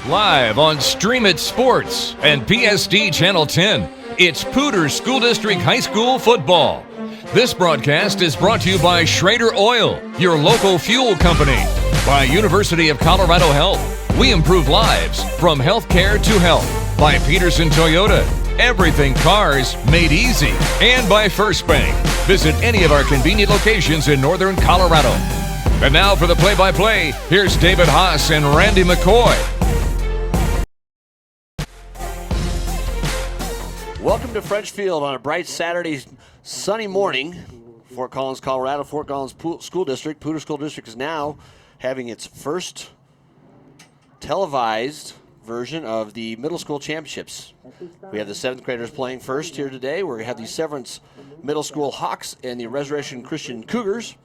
Live on Stream It Sports and PSD Channel 10, it's Poudre School District High School football. This broadcast is brought to you by Schrader Oil, your local fuel company. By University of Colorado Health, we improve lives from healthcare to health. By Peterson Toyota, everything cars made easy. And by First Bank. Visit any of our convenient locations in northern Colorado. And now for the play-by-play, here's David Haase and Randy McCoy. Welcome to French Field on a bright Saturday, sunny morning. Fort Collins, Colorado, Fort Collins School District. Poudre School District is now having its first televised version of the middle school championships. We have the 7th graders playing first here today. We're going to have the Severance Middle School Hawks and the Resurrection Christian Cougars.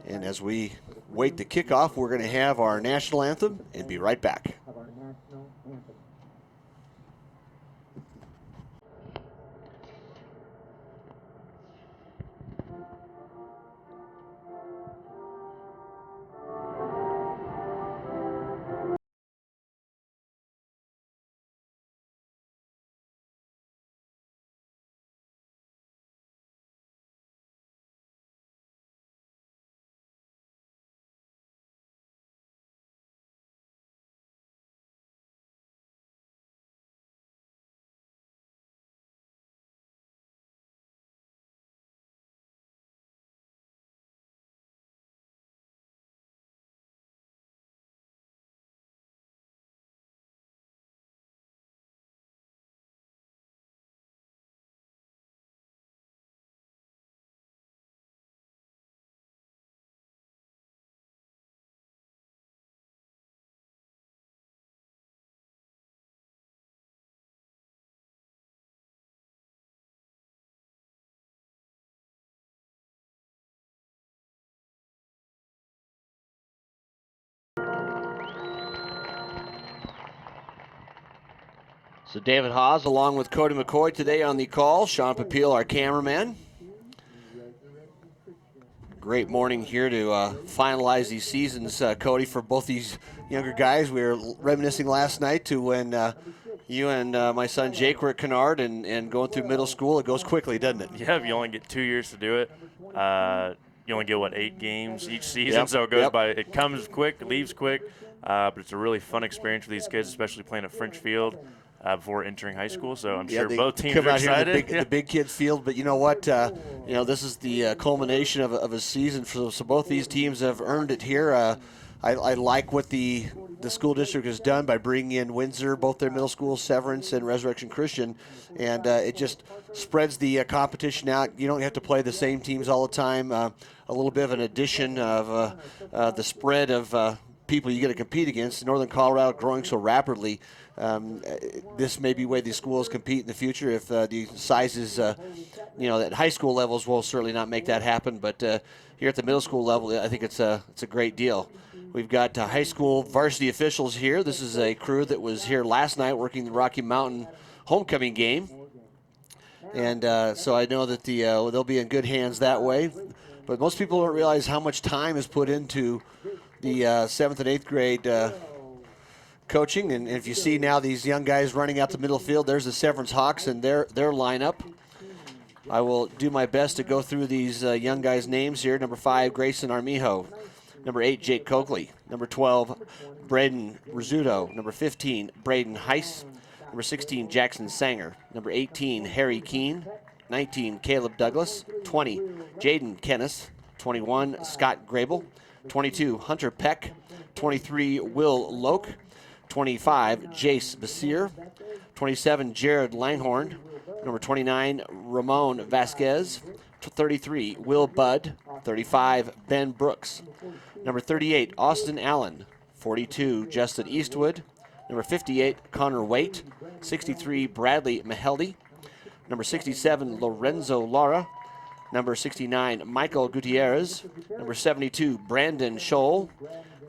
And as we wait the kickoff, we're going to have our national anthem and be right back. So David Haase along with Cody McCoy today on the call. Sean Papil, our cameraman. Great morning here to finalize these seasons, Cody, for both these younger guys. We were reminiscing last night to when you and my son Jake were at Kennard and going through middle school. It goes quickly, doesn't it? Yeah, you only get 2 years to do it. You only get, 8 games each season, so it goes by. It comes quick, it leaves quick, but it's a really fun experience for these kids, especially playing at French Field. Before entering high school, so I'm sure both teams are excited. Here the big kids field, but you know what? This is the culmination of a season. So both these teams have earned it here. I like what the school district has done by bringing in Windsor, both their middle schools, Severance and Resurrection Christian, and it just spreads the competition out. You don't have to play the same teams all the time. A little bit of an addition of the spread of people you get to compete against. Northern Colorado growing so rapidly. This may be the way these schools compete in the future if the sizes, at high school levels will certainly not make that happen. But here at the middle school level, I think it's a great deal. We've got high school varsity officials here. This is a crew that was here last night working the Rocky Mountain homecoming game. And so I know that they'll be in good hands that way. But most people don't realize how much time is put into the 7th and 8th grade coaching, and if you see now these young guys running out the middle field, there's the Severance Hawks and their lineup. I will do my best to go through these young guys' names here. Number 5, Grayson Armijo. Number 8, Jake Coakley. Number 12, Braden Rizzuto. Number 15, Braden Heiss. Number 16, Jackson Sanger. Number 18, Harry Keene. 19, Caleb Douglas. 20, Jaden Kennis. 21, Scott Grable. 22, Hunter Peck. 23, Will Loke. 25, Jace Basir. 27, Jared Langhorn. Number 29, Ramon Vasquez. 33, Will Budd. 35, Ben Brooks. Number 38, Austin Allen. 42, Justin Eastwood. Number 58, Connor Waite. 63, Bradley Maheldi. Number 67, Lorenzo Lara. Number 69, Michael Gutierrez. Number 72, Brandon Scholl.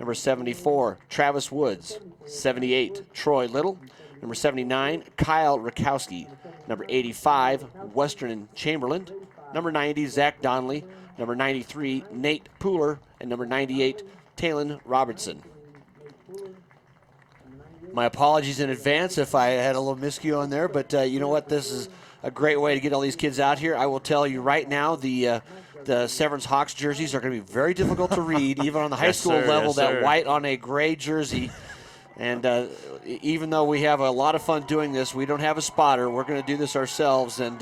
Number 74, Travis Woods. 78, Troy Little. Number 79, Kyle Rakowski. Number 85, Western Chamberlain. Number 90, Zach Donnelly. Number 93, Nate Pooler. And number 98, Talon Robertson. My apologies in advance if I had a little miscue on there, but you know what? This is a great way to get all these kids out here. I will tell you right now, the Severance Hawks jerseys are going to be very difficult to read, even on the high school level. That white on a gray jersey. And even though we have a lot of fun doing this, we don't have a spotter. We're going to do this ourselves. And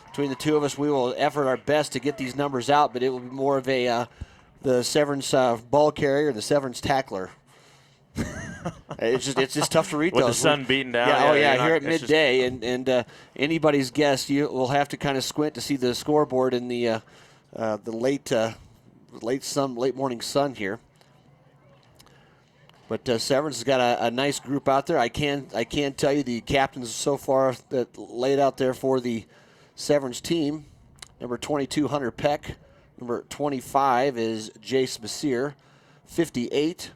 between the two of us, we will effort our best to get these numbers out, but it will be more of a the Severance ball carrier, the Severance tackler. It's just tough to read with those. The sun beating down. Yeah, here at midday, and anybody's guess, you will have to kind of squint to see the scoreboard in the late morning sun here. But Severance has got a nice group out there. I can tell you the captains so far that laid out there for the Severance team. Number 22, Hunter Peck. Number 25 is Jace Basir. 58.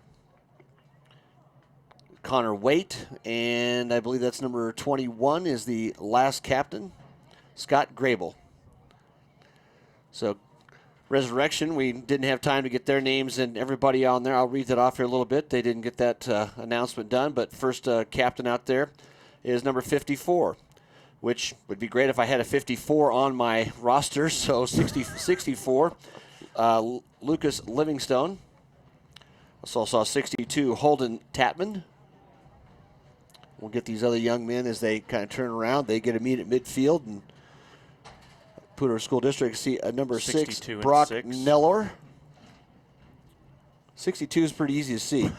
Connor Waite, and I believe that's number 21 is the last captain, Scott Grable. So Resurrection, we didn't have time to get their names and everybody on there. I'll read that off here a little bit. They didn't get that announcement done, but first captain out there is number 54, which would be great if I had a 54 on my roster, so 64, Lucas Livingstone. Also saw 62, Holden Tatman. We'll get these other young men as they kind of turn around. They get a meet at midfield. And Poudre School District see number 6, Brock Nellor. 62 is pretty easy to see.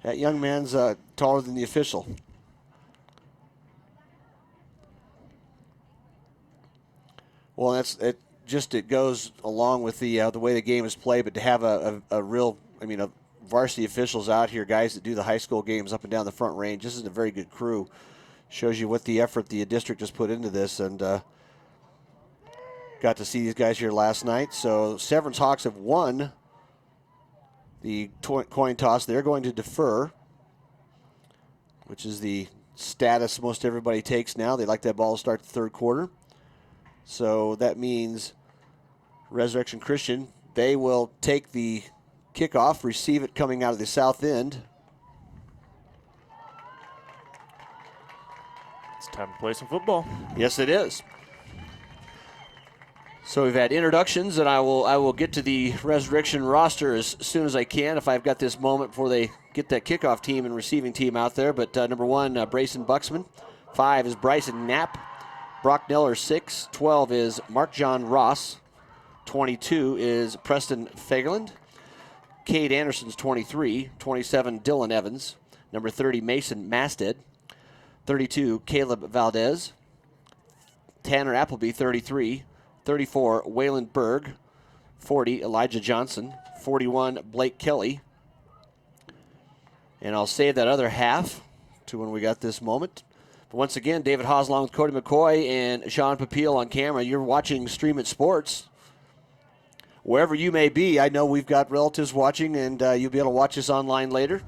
That young man's taller than the official. Well, it goes along with the way the game is played, but to have a varsity officials out here, guys that do the high school games up and down the Front Range. This is a very good crew. Shows you what the effort the district has put into this, and got to see these guys here last night. So Severance Hawks have won the coin toss. They're going to defer, which is the status most everybody takes now. They like that ball to start the third quarter. So that means Resurrection Christian, they will take the kickoff, receive it coming out of the south end. It's time to play some football. Yes, it is. So we've had introductions, and I will get to the Resurrection roster as soon as I can if I've got this moment before they get that kickoff team and receiving team out there. But number 1, Brayson Buxman. 5 is Bryson Knapp. Brock Neller, 6. 12 is Mark John Ross. 22 is Preston Fagerland. Cade Anderson's 23, 27 Dylan Evans, number 30 Mason Masted, 32 Caleb Valdez, Tanner Appleby 33, 34 Waylon Berg, 40 Elijah Johnson, 41 Blake Kelly, and I'll save that other half to when we got this moment. But once again, David Haase along with Cody McCoy and Sean Papil on camera. You're watching Stream It Sports. Wherever you may be, I know we've got relatives watching, and you'll be able to watch this online later.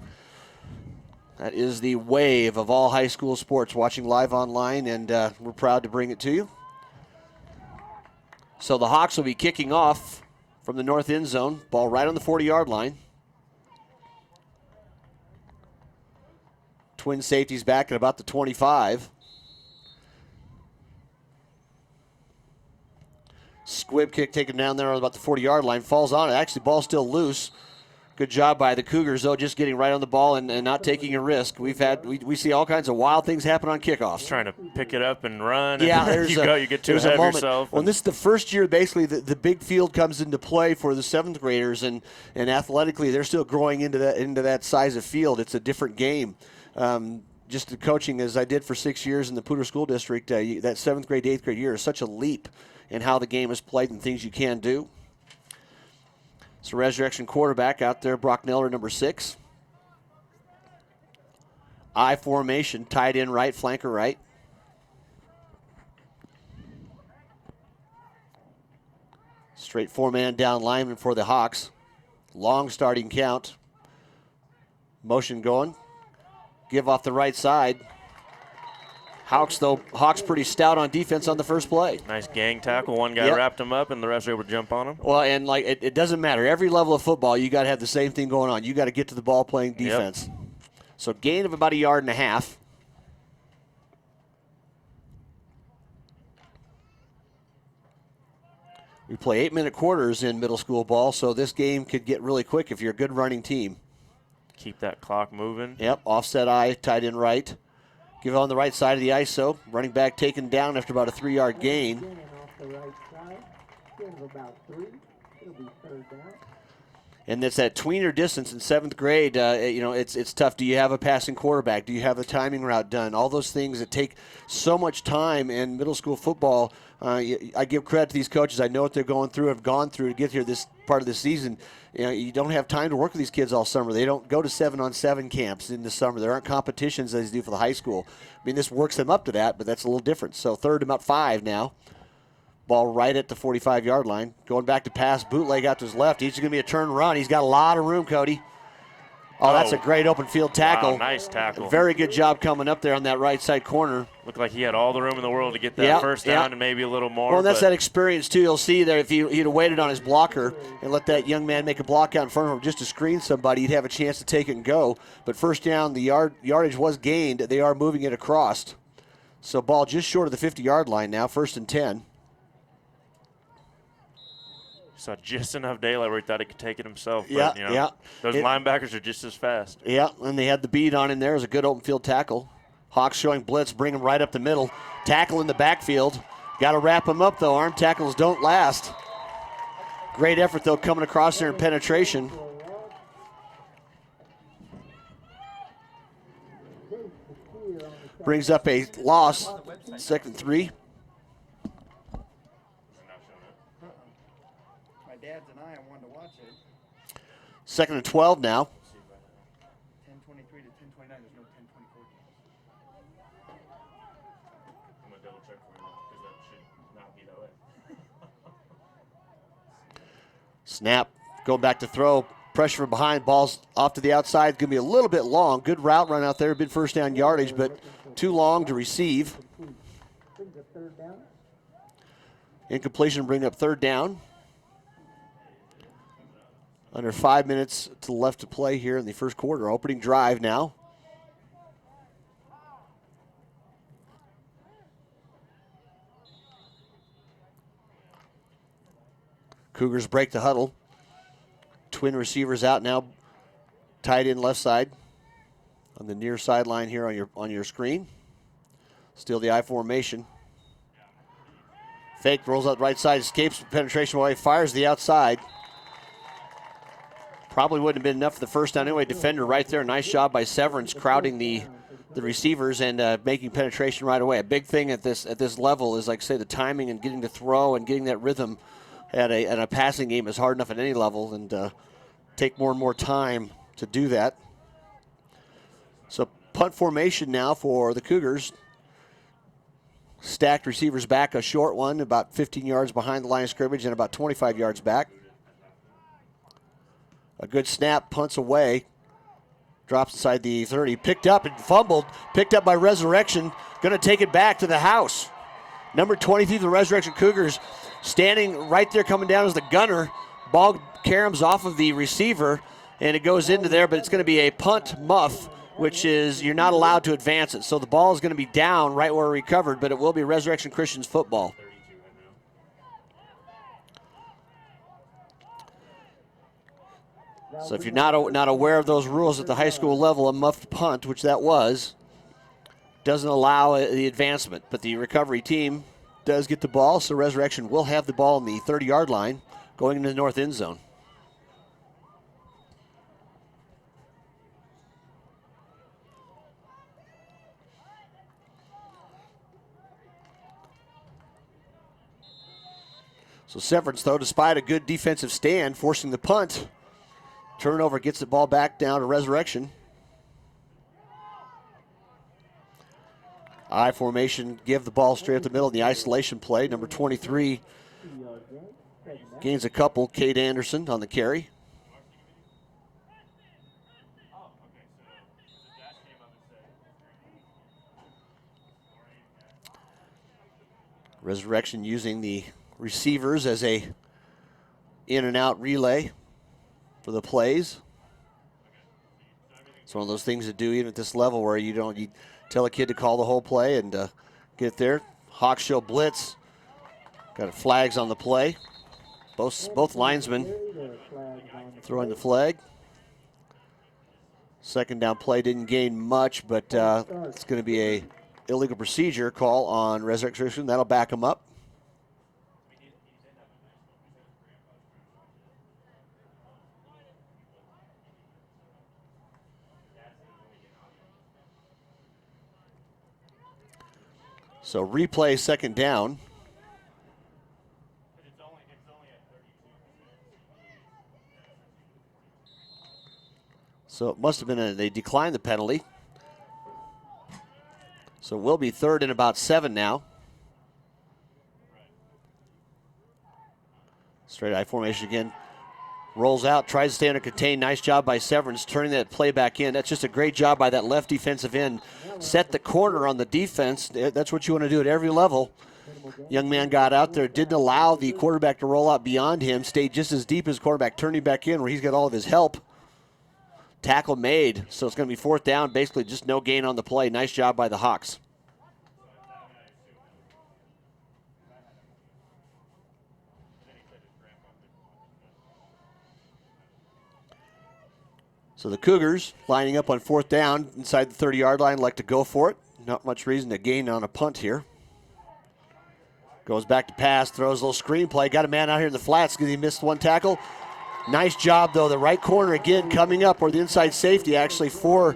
That is the wave of all high school sports, watching live online, and we're proud to bring it to you. So the Hawks will be kicking off from the north end zone, ball right on the 40-yard line. Twin safeties back at about the 25. Squib kick taken down there on about the 40-yard line. Falls on it. Actually, ball's still loose. Good job by the Cougars, though, just getting right on the ball and not taking a risk. We see all kinds of wild things happen on kickoffs. Trying to pick it up and run. Yeah, and you get too ahead of yourself. Well, this is the first year, basically, the big field comes into play for the 7th graders, and athletically, they're still growing into that size of field. It's a different game. Just the coaching, as I did for 6 years in the Poudre School District, that 7th grade, 8th grade year is such a leap in how the game is played and things you can do. So Resurrection quarterback out there, Brock Neller, number 6. I formation, tight end right, flanker right. Straight 4-man down lineman for the Hawks. Long starting count. Motion going. Give off the right side. Hawks pretty stout on defense on the first play. Nice gang tackle. One guy wrapped him up, and the rest were able to jump on him. Well, and it doesn't matter. Every level of football, you got to have the same thing going on. You got to get to the ball playing defense. Yep. So gain of about 1.5 yards. We play 8-minute quarters in middle school ball, so this game could get really quick if you're a good running team. Keep that clock moving. Yep, offset eye, tight end right. Give it on the right side of the ISO. Running back taken down after about a 3-yard gain. And it's that tweener distance in 7th grade. It's tough. Do you have a passing quarterback? Do you have a timing route done? All those things that take so much time in middle school football. I give credit to these coaches. I know what they're going through, have gone through to get here this part of the season. You don't have time to work with these kids all summer. They don't go to 7-on-7 camps in the summer. There aren't competitions as they do for the high school. I mean, this works them up to that, but that's a little different. So 3rd and about 5 now. Ball right at the 45-yard line. Going back to pass, bootleg out to his left. He's going to be a turn run. He's got a lot of room, Cody. Oh, that's a great open field tackle. Wow, nice tackle. Very good job coming up there on that right side corner. Looked like he had all the room in the world to get that first down and maybe a little more. Well, that's that experience, too. You'll see there if he'd have waited on his blocker and let that young man make a block out in front of him just to screen somebody, he'd have a chance to take it and go. But first down, the yardage was gained. They are moving it across. So ball just short of the 50-yard line now, 1st and 10. Saw just enough daylight where he thought he could take it himself. But, those linebackers are just as fast. Yeah, and they had the beat on him there. It was a good open field tackle. Hawks showing blitz, bring him right up the middle. Tackle in the backfield. Got to wrap him up, though. Arm tackles don't last. Great effort, though, coming across there in penetration. Brings up a loss, 2nd and 3. Dads and I wanted to watch it. 2nd and 12 now. 10:23 to 10:29. There's no 10:24. I'm going to double check for you because that should not be that way. Snap. Going back to throw. Pressure from behind. Ball's off to the outside. Going to be a little bit long. Good route run out there. Big first down yardage, but too long to receive. Incompletion bring up 3rd down. Under 5 minutes to the left to play here in the first quarter. Opening drive now. Cougars break the huddle. Twin receivers out now. Tight end left side. On the near sideline here on your screen. Still the I formation. Fake, rolls out right side, escapes penetration away, fires the outside. Probably wouldn't have been enough for the first down anyway. Defender right there. Nice job by Severance crowding the receivers and making penetration right away. A big thing at this level is, like I say, the timing and getting to throw and getting that rhythm at a passing game is hard enough at any level, and take more and more time to do that. So punt formation now for the Cougars. Stacked receivers back, a short one about 15 yards behind the line of scrimmage and about 25 yards back. A good snap, punts away, drops inside the 30. Picked up and fumbled, picked up by Resurrection, going to take it back to the house. Number 23 for the Resurrection Cougars, standing right there coming down as the gunner. Ball caroms off of the receiver, and it goes into there, but it's going to be a punt muff, which is you're not allowed to advance it. So the ball is going to be down right where it recovered, but it will be Resurrection Christian's football. So if you're not aware of those rules at the high school level, a muffed punt, which that was, doesn't allow the advancement. But the recovery team does get the ball, so Resurrection will have the ball in the 30-yard line going into the north end zone. So Severance, though, despite a good defensive stand, forcing the punt. Turnover gets the ball back down to Resurrection. I formation, give the ball straight up the middle in the isolation play. Number 23 gains a couple. Cade Anderson on the carry. Resurrection using the receivers as a in and out relay for the plays. It's one of those things to do even at this level where you tell a kid to call the whole play and get there. Hawks show blitz. Got flags on the play. Both linesmen throwing the flag. Second down play didn't gain much, but it's going to be a illegal procedure call on Resurrection. That'll back him up. So replay second down. So it must have been they declined the penalty. So we'll be third and about 7 now. Straight I formation again. Rolls out, tries to stay under contain. Nice job by Severance turning that play back in. That's just a great job by that left defensive end. Set the corner on the defense. That's what you want to do at every level. Young man got out there, didn't allow the quarterback to roll out beyond him. Stayed just as deep as quarterback, turning back in where he's got all of his help. Tackle made, so it's going to be fourth down. Basically just no gain on the play. Nice job by the Hawks. So the Cougars lining up on fourth down inside the 30-yard line, like to go for it. Not much reason to gain on a punt here. Goes back to pass, throws a little screen play. Got a man out here in the flats because he missed one tackle. Nice job, though. The right corner again coming up, or the inside safety actually for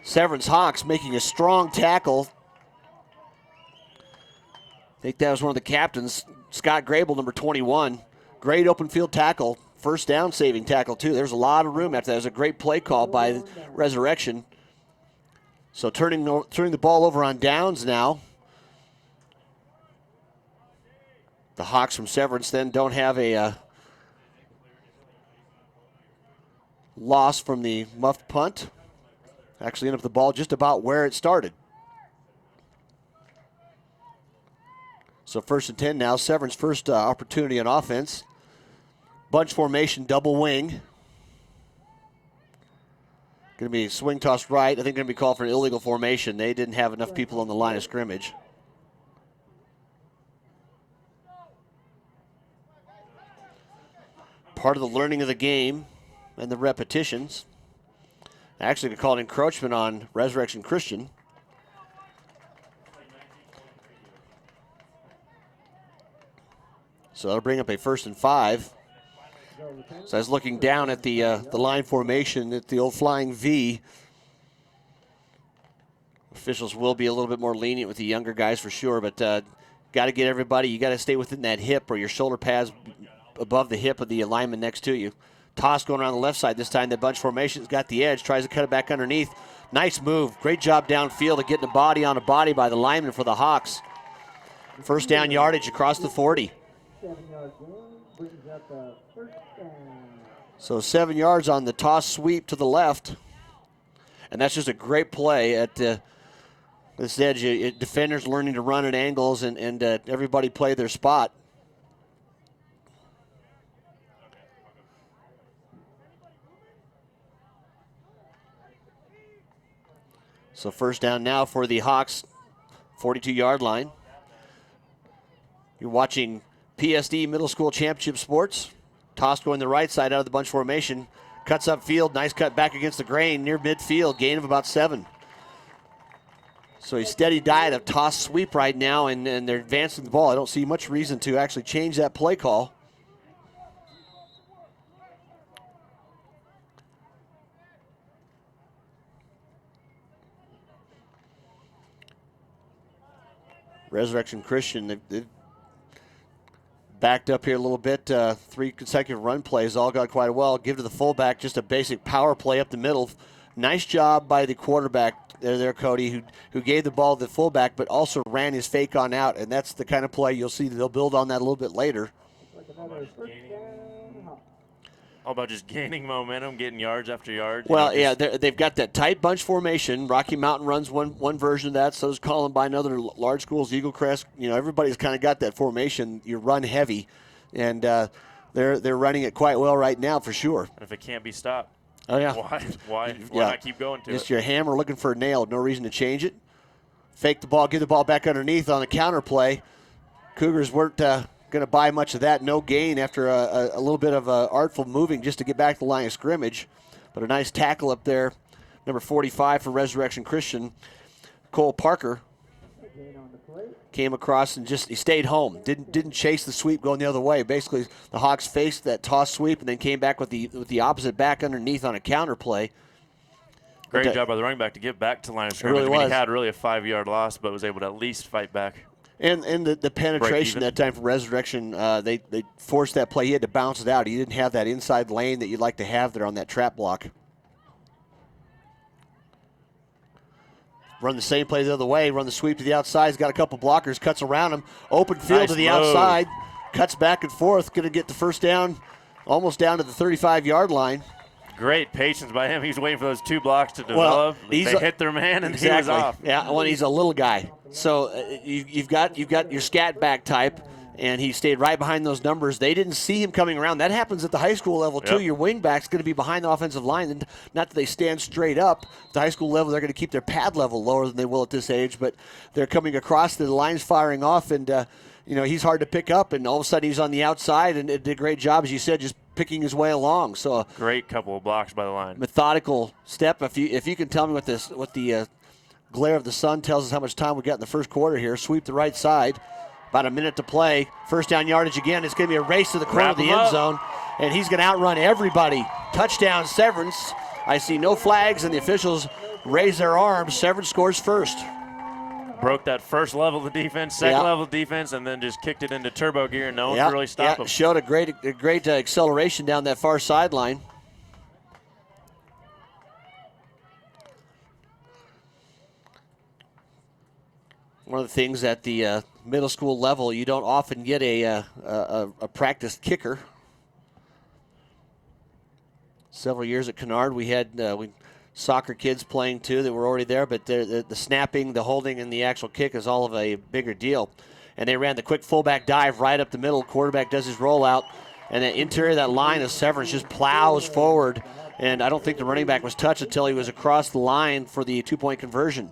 Severance Hawks, making a strong tackle. I think that was one of the captains, Scott Grable, number 21. Great open field tackle. First down saving tackle, too. There's a lot of room after that. It was a great play call by Resurrection. So turning the ball over on downs now. The Hawks from Severance then don't have a loss from the muffed punt. Actually ended up the ball just about where it started. So 1st and 10 now. Severance first opportunity on offense. Bunch formation, double wing. Going to be swing toss right. I think going to be called for an illegal formation. They didn't have enough people on the line of scrimmage. Part of the learning of the game and the repetitions. Actually, they called encroachment on Resurrection Christian. So that'll bring up a 1st and 5. So I was looking down at the line formation at the old flying V. Officials will be a little bit more lenient with the younger guys for sure, but got to get everybody. You got to stay within that hip or your shoulder pads above the hip of the lineman next to you. Toss going around the left side this time. The bunch formation's got the edge. Tries to cut it back underneath. Nice move. Great job downfield of getting a body on a body by the lineman for the Hawks. First down yardage across the 40. So 7 yards on the toss sweep to the left. And that's just a great play at this edge. Defenders learning to run at angles and everybody play their spot. So first down now for the Hawks, 42-yard line. You're watching PSD Middle School Championship Sports. Toss going the right side out of the bunch formation. Cuts up field. Nice cut back against the grain near midfield. Gain of about 7. So a steady diet of toss sweep right now, and they're advancing the ball. I don't see much reason to actually change that play call. Resurrection Christian, they've backed up here a little bit. 3 consecutive run plays, all got quite well. Give to the fullback, just a basic power play up the middle. Nice job by the quarterback there, Cody, who gave the ball to the fullback, but also ran his fake on out, and that's the kind of play you'll see. They'll build on that a little bit later. All about just gaining momentum, getting yards after yards. Well, yeah, they've got that tight bunch formation. Rocky Mountain runs one version of that. So does Columbine, other large schools, Eagle Crest. You know, everybody's kind of got that formation. You run heavy, and they're running it quite well right now for sure. If it can't be stopped. Oh, yeah. Why not keep going to Just it? your hammer looking for a nail. No reason to change it. Fake the ball, get the ball back underneath on the counter play. Cougars weren't going to buy much of that. No gain after a little bit of artful moving just to get back to the line of scrimmage. But a nice tackle up there. Number 45 for Resurrection Christian, Cole Parker, came across and he stayed home. Didn't chase the sweep going the other way. Basically, the Hawks faced that toss sweep and then came back with the opposite back underneath on a counter play. Great job by the running back to get back to the line of scrimmage. Really he had really a 5-yard loss, but was able to at least fight back. And the penetration that time for Resurrection, they forced that play. He had to bounce it out. He didn't have that inside lane that you'd like to have there on that trap block. Run the same play the other way. Run the sweep to the outside. He's got a couple blockers. Cuts around him. Open field to the outside. Cuts back and forth. Going to get the first down, almost down to the 35-yard line. Great patience by him. He's waiting for those 2 blocks to develop. They hit their man, and he was off. Yeah, well, he's a little guy. So you've got your scat back type, and he stayed right behind those numbers. They didn't see him coming around. That happens at the high school level, too. Yep. Your wing back's going to be behind the offensive line. And not that they stand straight up. At the high school level, they're going to keep their pad level lower than they will at this age, but they're coming across, the line's firing off, and he's hard to pick up, and all of a sudden he's on the outside, and did a great job, as you said, just picking his way along. So great couple of blocks by the line. Methodical step. If you can tell me what the glare of the sun tells us how much time we got in the first quarter here. Sweep the right side. About a minute to play. First down yardage again. It's going to be a race to the corner of the end zone, and he's going to outrun everybody. Touchdown, Severance. I see no flags, and the officials raise their arms. Severance scores first. Broke that first level of defense, second level of defense, and then just kicked it into turbo gear, and no one could really stop him. Showed a great acceleration down that far sideline. One of the things at the middle school level, you don't often get a practiced kicker. Several years at Kennard, we had soccer kids playing too that were already there, but the snapping, the holding, and the actual kick is all of a bigger deal. And they ran the quick fullback dive right up the middle. Quarterback does his rollout, and the interior of that line of Severance just plows forward. And I don't think the running back was touched until he was across the line for the 2-point conversion.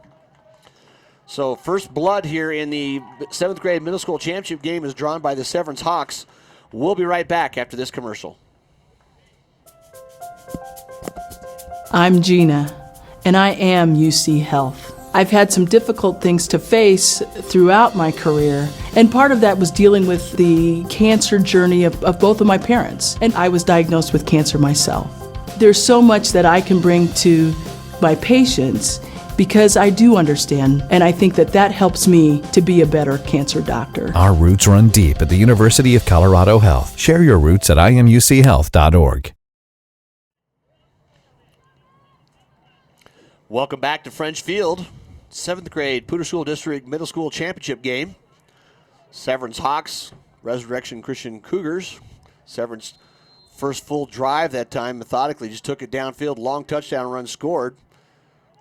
So first blood here in the 7th grade middle school championship game is drawn by the Severance Hawks. We'll be right back after this commercial. I'm Gina, and I am UC Health. I've had some difficult things to face throughout my career, and part of that was dealing with the cancer journey of both of my parents, and I was diagnosed with cancer myself. There's so much that I can bring to my patients because I do understand, and I think that helps me to be a better cancer doctor. Our roots run deep at the University of Colorado Health. Share your roots at imuchealth.org. Welcome back to French Field. 7th grade Poudre School District Middle School Championship game. Severance Hawks, Resurrection Christian Cougars. Severance first full drive that time methodically, just took it downfield, long touchdown run scored.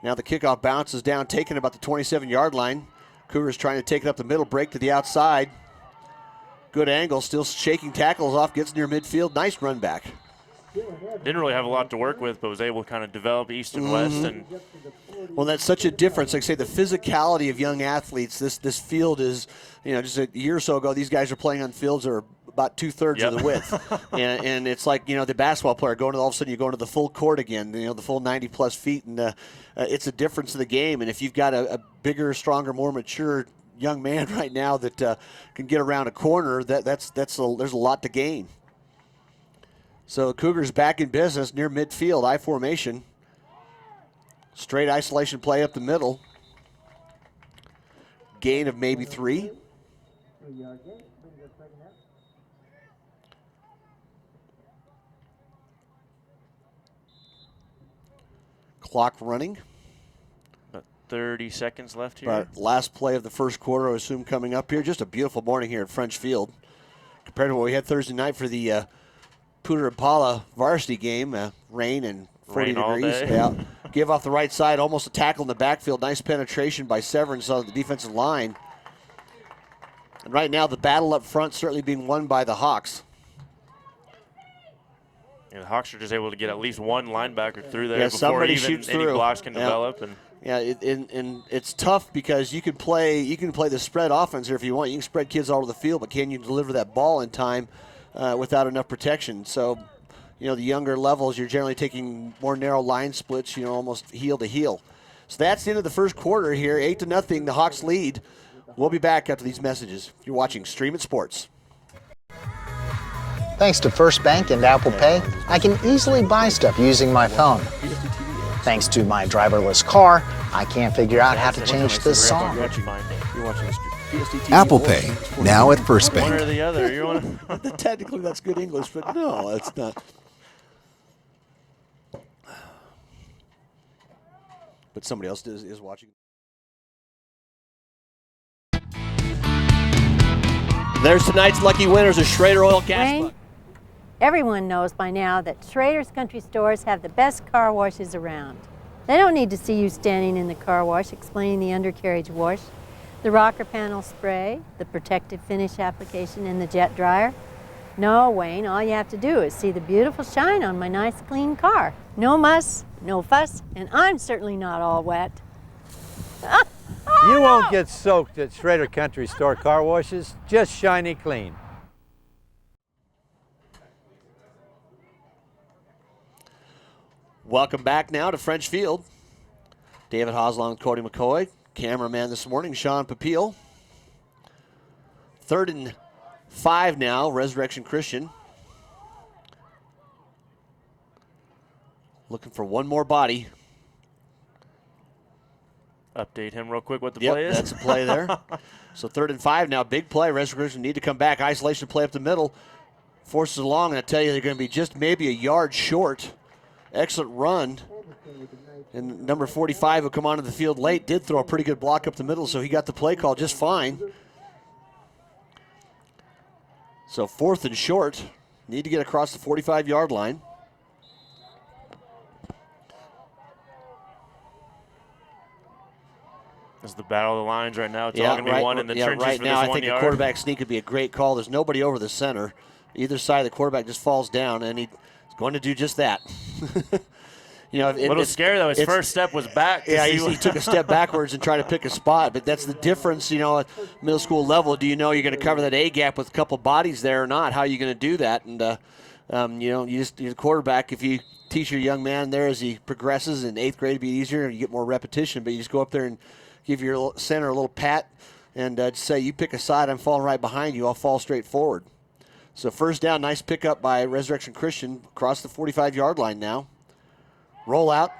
Now the kickoff bounces down, taken about the 27-yard line. Cougars trying to take it up the middle, break to the outside. Good angle, still shaking tackles off, gets near midfield. Nice run back. Didn't really have a lot to work with, but was able to kind of develop east and west. And well, that's such a difference. Like I say, the physicality of young athletes. This field is, just a year or so ago, these guys are playing on fields that are about 2/3 of the width, and it's like the basketball player going to all of a sudden you go into the full court again, the full 90+ feet, and it's a difference in the game. And if you've got a bigger, stronger, more mature young man right now that can get around a corner, there's a lot to gain. So Cougars back in business near midfield, I formation. Straight isolation play up the middle. Gain of maybe 3. Clock running. about 30 seconds left here. But last play of the first quarter, I assume, coming up here. Just a beautiful morning here at French Field. Compared to what we had Thursday night for the Poudre Impala varsity game, rain and 40 degrees. Yeah. Give off the right side, almost a tackle in the backfield. Nice penetration by Severance on the defensive line. And right now, the battle up front certainly being won by the Hawks. The Hawks are just able to get at least one linebacker through there before somebody even shoots any through. blocks can develop. And and it's tough because you can play the spread offense here if you want. You can spread kids all over the field, but can you deliver that ball in time without enough protection? So, the younger levels, you're generally taking more narrow line splits, almost heel to heel. So that's the end of the first quarter here, 8-0. The Hawks lead. We'll be back after these messages. You're watching Stream It Sports. Thanks to First Bank and Apple Pay, I can easily buy stuff using my phone. Thanks to my driverless car, I can't figure out how to change this song. Apple Pay, now at First one or Bank. the other. You want to Technically, that's good English, but no, it's not. But somebody else is watching. There's tonight's lucky winners of Schrader Oil Gas. Wayne, everyone knows by now that Schrader's Country Stores have the best car washes around. They don't need to see you standing in the car wash explaining the undercarriage wash, the rocker panel spray, the protective finish application, and the jet dryer. No, Wayne, all you have to do is see the beautiful shine on my nice clean car. No muss, no fuss, and I'm certainly not all wet. You won't get soaked at Schrader Country Store car washes, just shiny clean. Welcome back now to French Field. David Haase along with Cody McCoy. Cameraman this morning, Sean Papil. 3rd and 5 now, Resurrection Christian. Looking for one more body. update him real quick what the play is? That's a play there. So 3rd and 5 now, big play. Resurrection need to come back. Isolation play up the middle. Forces it along, and I tell you, they're going to be just maybe a yard short. Excellent run. And number 45 will come onto the field late. Did throw a pretty good block up the middle, so he got the play call just fine. So 4th and short. Need to get across the 45-yard line. This is the battle of the lines right now. It's all going to be one in the trenches right for now, this I think 1 yard. a quarterback sneak would be a great call. There's nobody over the center. Either side, the quarterback just falls down, and he's going to do just that. A little scary, though. His first step was back. He took a step backwards and tried to pick a spot, but that's the difference, at middle school level. Do you know you're going to cover that A gap with a couple bodies there or not? How are you going to do that? And, you're a quarterback, if you teach your young man there as he progresses in 8th grade, it'd be easier and you get more repetition, but you just go up there and give your center a little pat and just say, you pick a side, I'm falling right behind you, I'll fall straight forward. So 1st down, nice pickup by Resurrection Christian across the 45-yard line now. Roll out,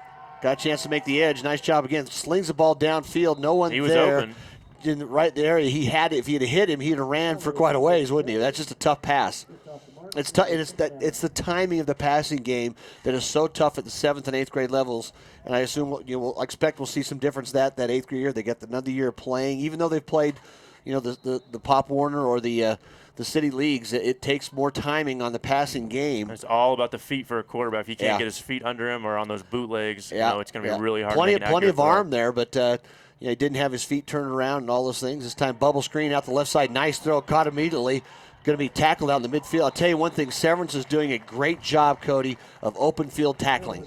got a chance to make the edge. Nice job again. Slings the ball downfield. No one there. He was open. Right there, he had it. If he'd have hit him, he'd have ran for quite a ways, wouldn't he? That's just a tough pass. It's the timing of the passing game that is so tough at the 7th and 8th grade levels. And I assume we'll see some difference that 8th grade year. They got another year playing, even though they've played, the Pop Warner or the city leagues. It takes more timing on the passing game. It's all about the feet for a quarterback. If he can't get his feet under him or on those bootlegs, it's going to be really hard. Plenty of arm there, but he didn't have his feet turned around and all those things. This time bubble screen out the left side. Nice throw, caught immediately. Going to be tackled out in the midfield. I'll tell you one thing, Severance is doing a great job, Cody, of open field tackling.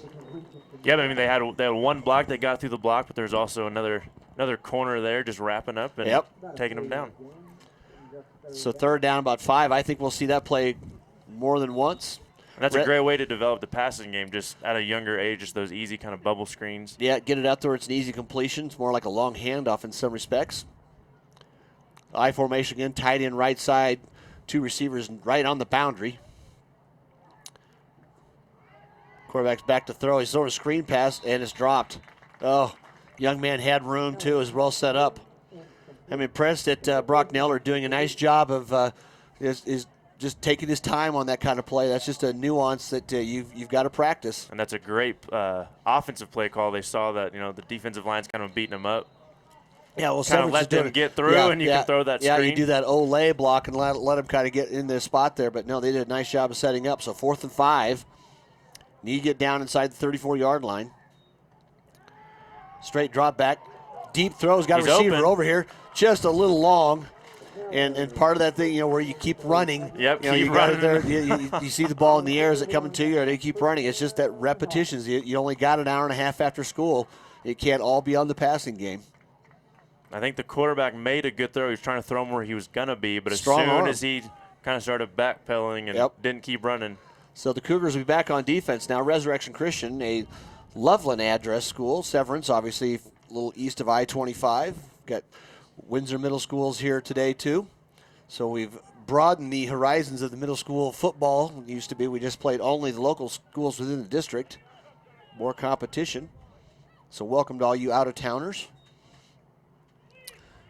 Yeah, but they had one block that got through the block, but there's also another corner there just wrapping up and taking him down. So 3rd down, about 5. I think we'll see that play more than once. And that's a great way to develop the passing game, just at a younger age, just those easy kind of bubble screens. Yeah, get it out there. It's an easy completion. It's more like a long handoff in some respects. I formation again, tight end right side. 2 receivers right on the boundary. Quarterback's back to throw. He's throwing a screen pass, and it's dropped. Oh, young man had room, too. Is well set up. I'm impressed that Brock Neller doing a nice job of is just taking his time on that kind of play. That's just a nuance that you've got to practice. And that's a great offensive play call. They saw that the defensive line's kind of beating him up. Yeah, well, kind of let them get through, and you can throw that screen. Yeah, you do that Olay block and let them kind of get in their spot there. But no, they did a nice job of setting up. So 4th and 5. Need to get down inside the 34-yard line. Straight drop back. Deep throws. Got a receiver over here. Just a little long. And part of that thing, where you keep running. Yep, keep you got it there. You see the ball in the air, is it coming to you, or they keep running? It's just that repetitions. You only got an hour and a half after school. It can't all be on the passing game. I think the quarterback made a good throw. He was trying to throw him where he was going to be, but Strong as soon arm. as he kind of started backpedaling and didn't keep running. So the Cougars will be back on defense now. Resurrection Christian, a Loveland address school. Severance, obviously, a little east of I-25. Got Windsor Middle Schools here today, too. So we've broadened the horizons of the middle school football. It used to be we just played only the local schools within the district. More competition. So welcome to all you out-of-towners.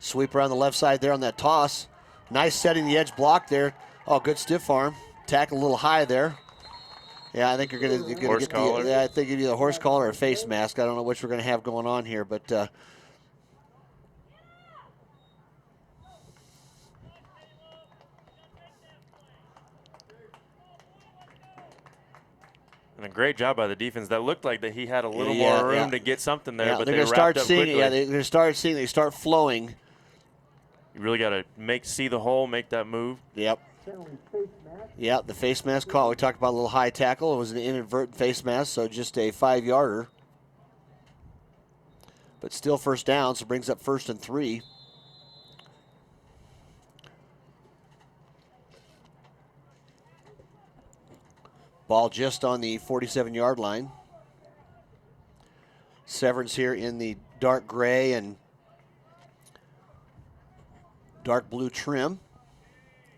Sweep around the left side there on that toss. Nice setting the edge block there. Oh, good stiff arm. Tackle a little high there. Yeah, I think you're going to get collar. I think it'd be the horse collar or face mask. I don't know which we're going to have going on here, but and a great job by the defense. That looked like that he had a little more room to get something there, but they're they going to start wrapped up seeing quickly. it. Yeah, they're going to start seeing. They start flowing. You really got to see the hole, make that move. Yep. Yeah, the face mask call. We talked about a little high tackle. It was an inadvertent face mask, so just a 5-yarder. But still first down, so brings up 1st and 3. Ball just on the 47-yard line. Severance here in the dark gray and dark blue trim.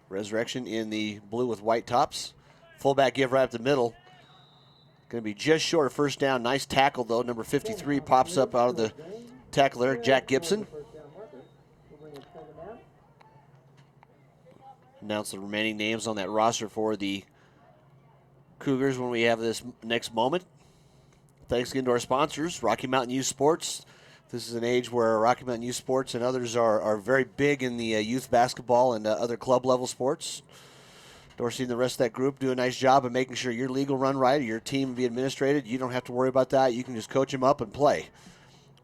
Resurrection in the blue with white tops. Fullback give right up the middle. Going to be just short of first down. Nice tackle, though. Number 53 pops up out of the tackle there, Jack Gibson. Announce the remaining names on that roster for the Cougars when we have this next moment. Thanks again to our sponsors, Rocky Mountain Youth Sports. This is an age where Rocky Mountain Youth Sports and others are very big in the youth basketball and other club-level sports. Dorsey and the rest of that group do a nice job of making sure your legal run right, or your team be administrated. You don't have to worry about that. You can just coach them up and play.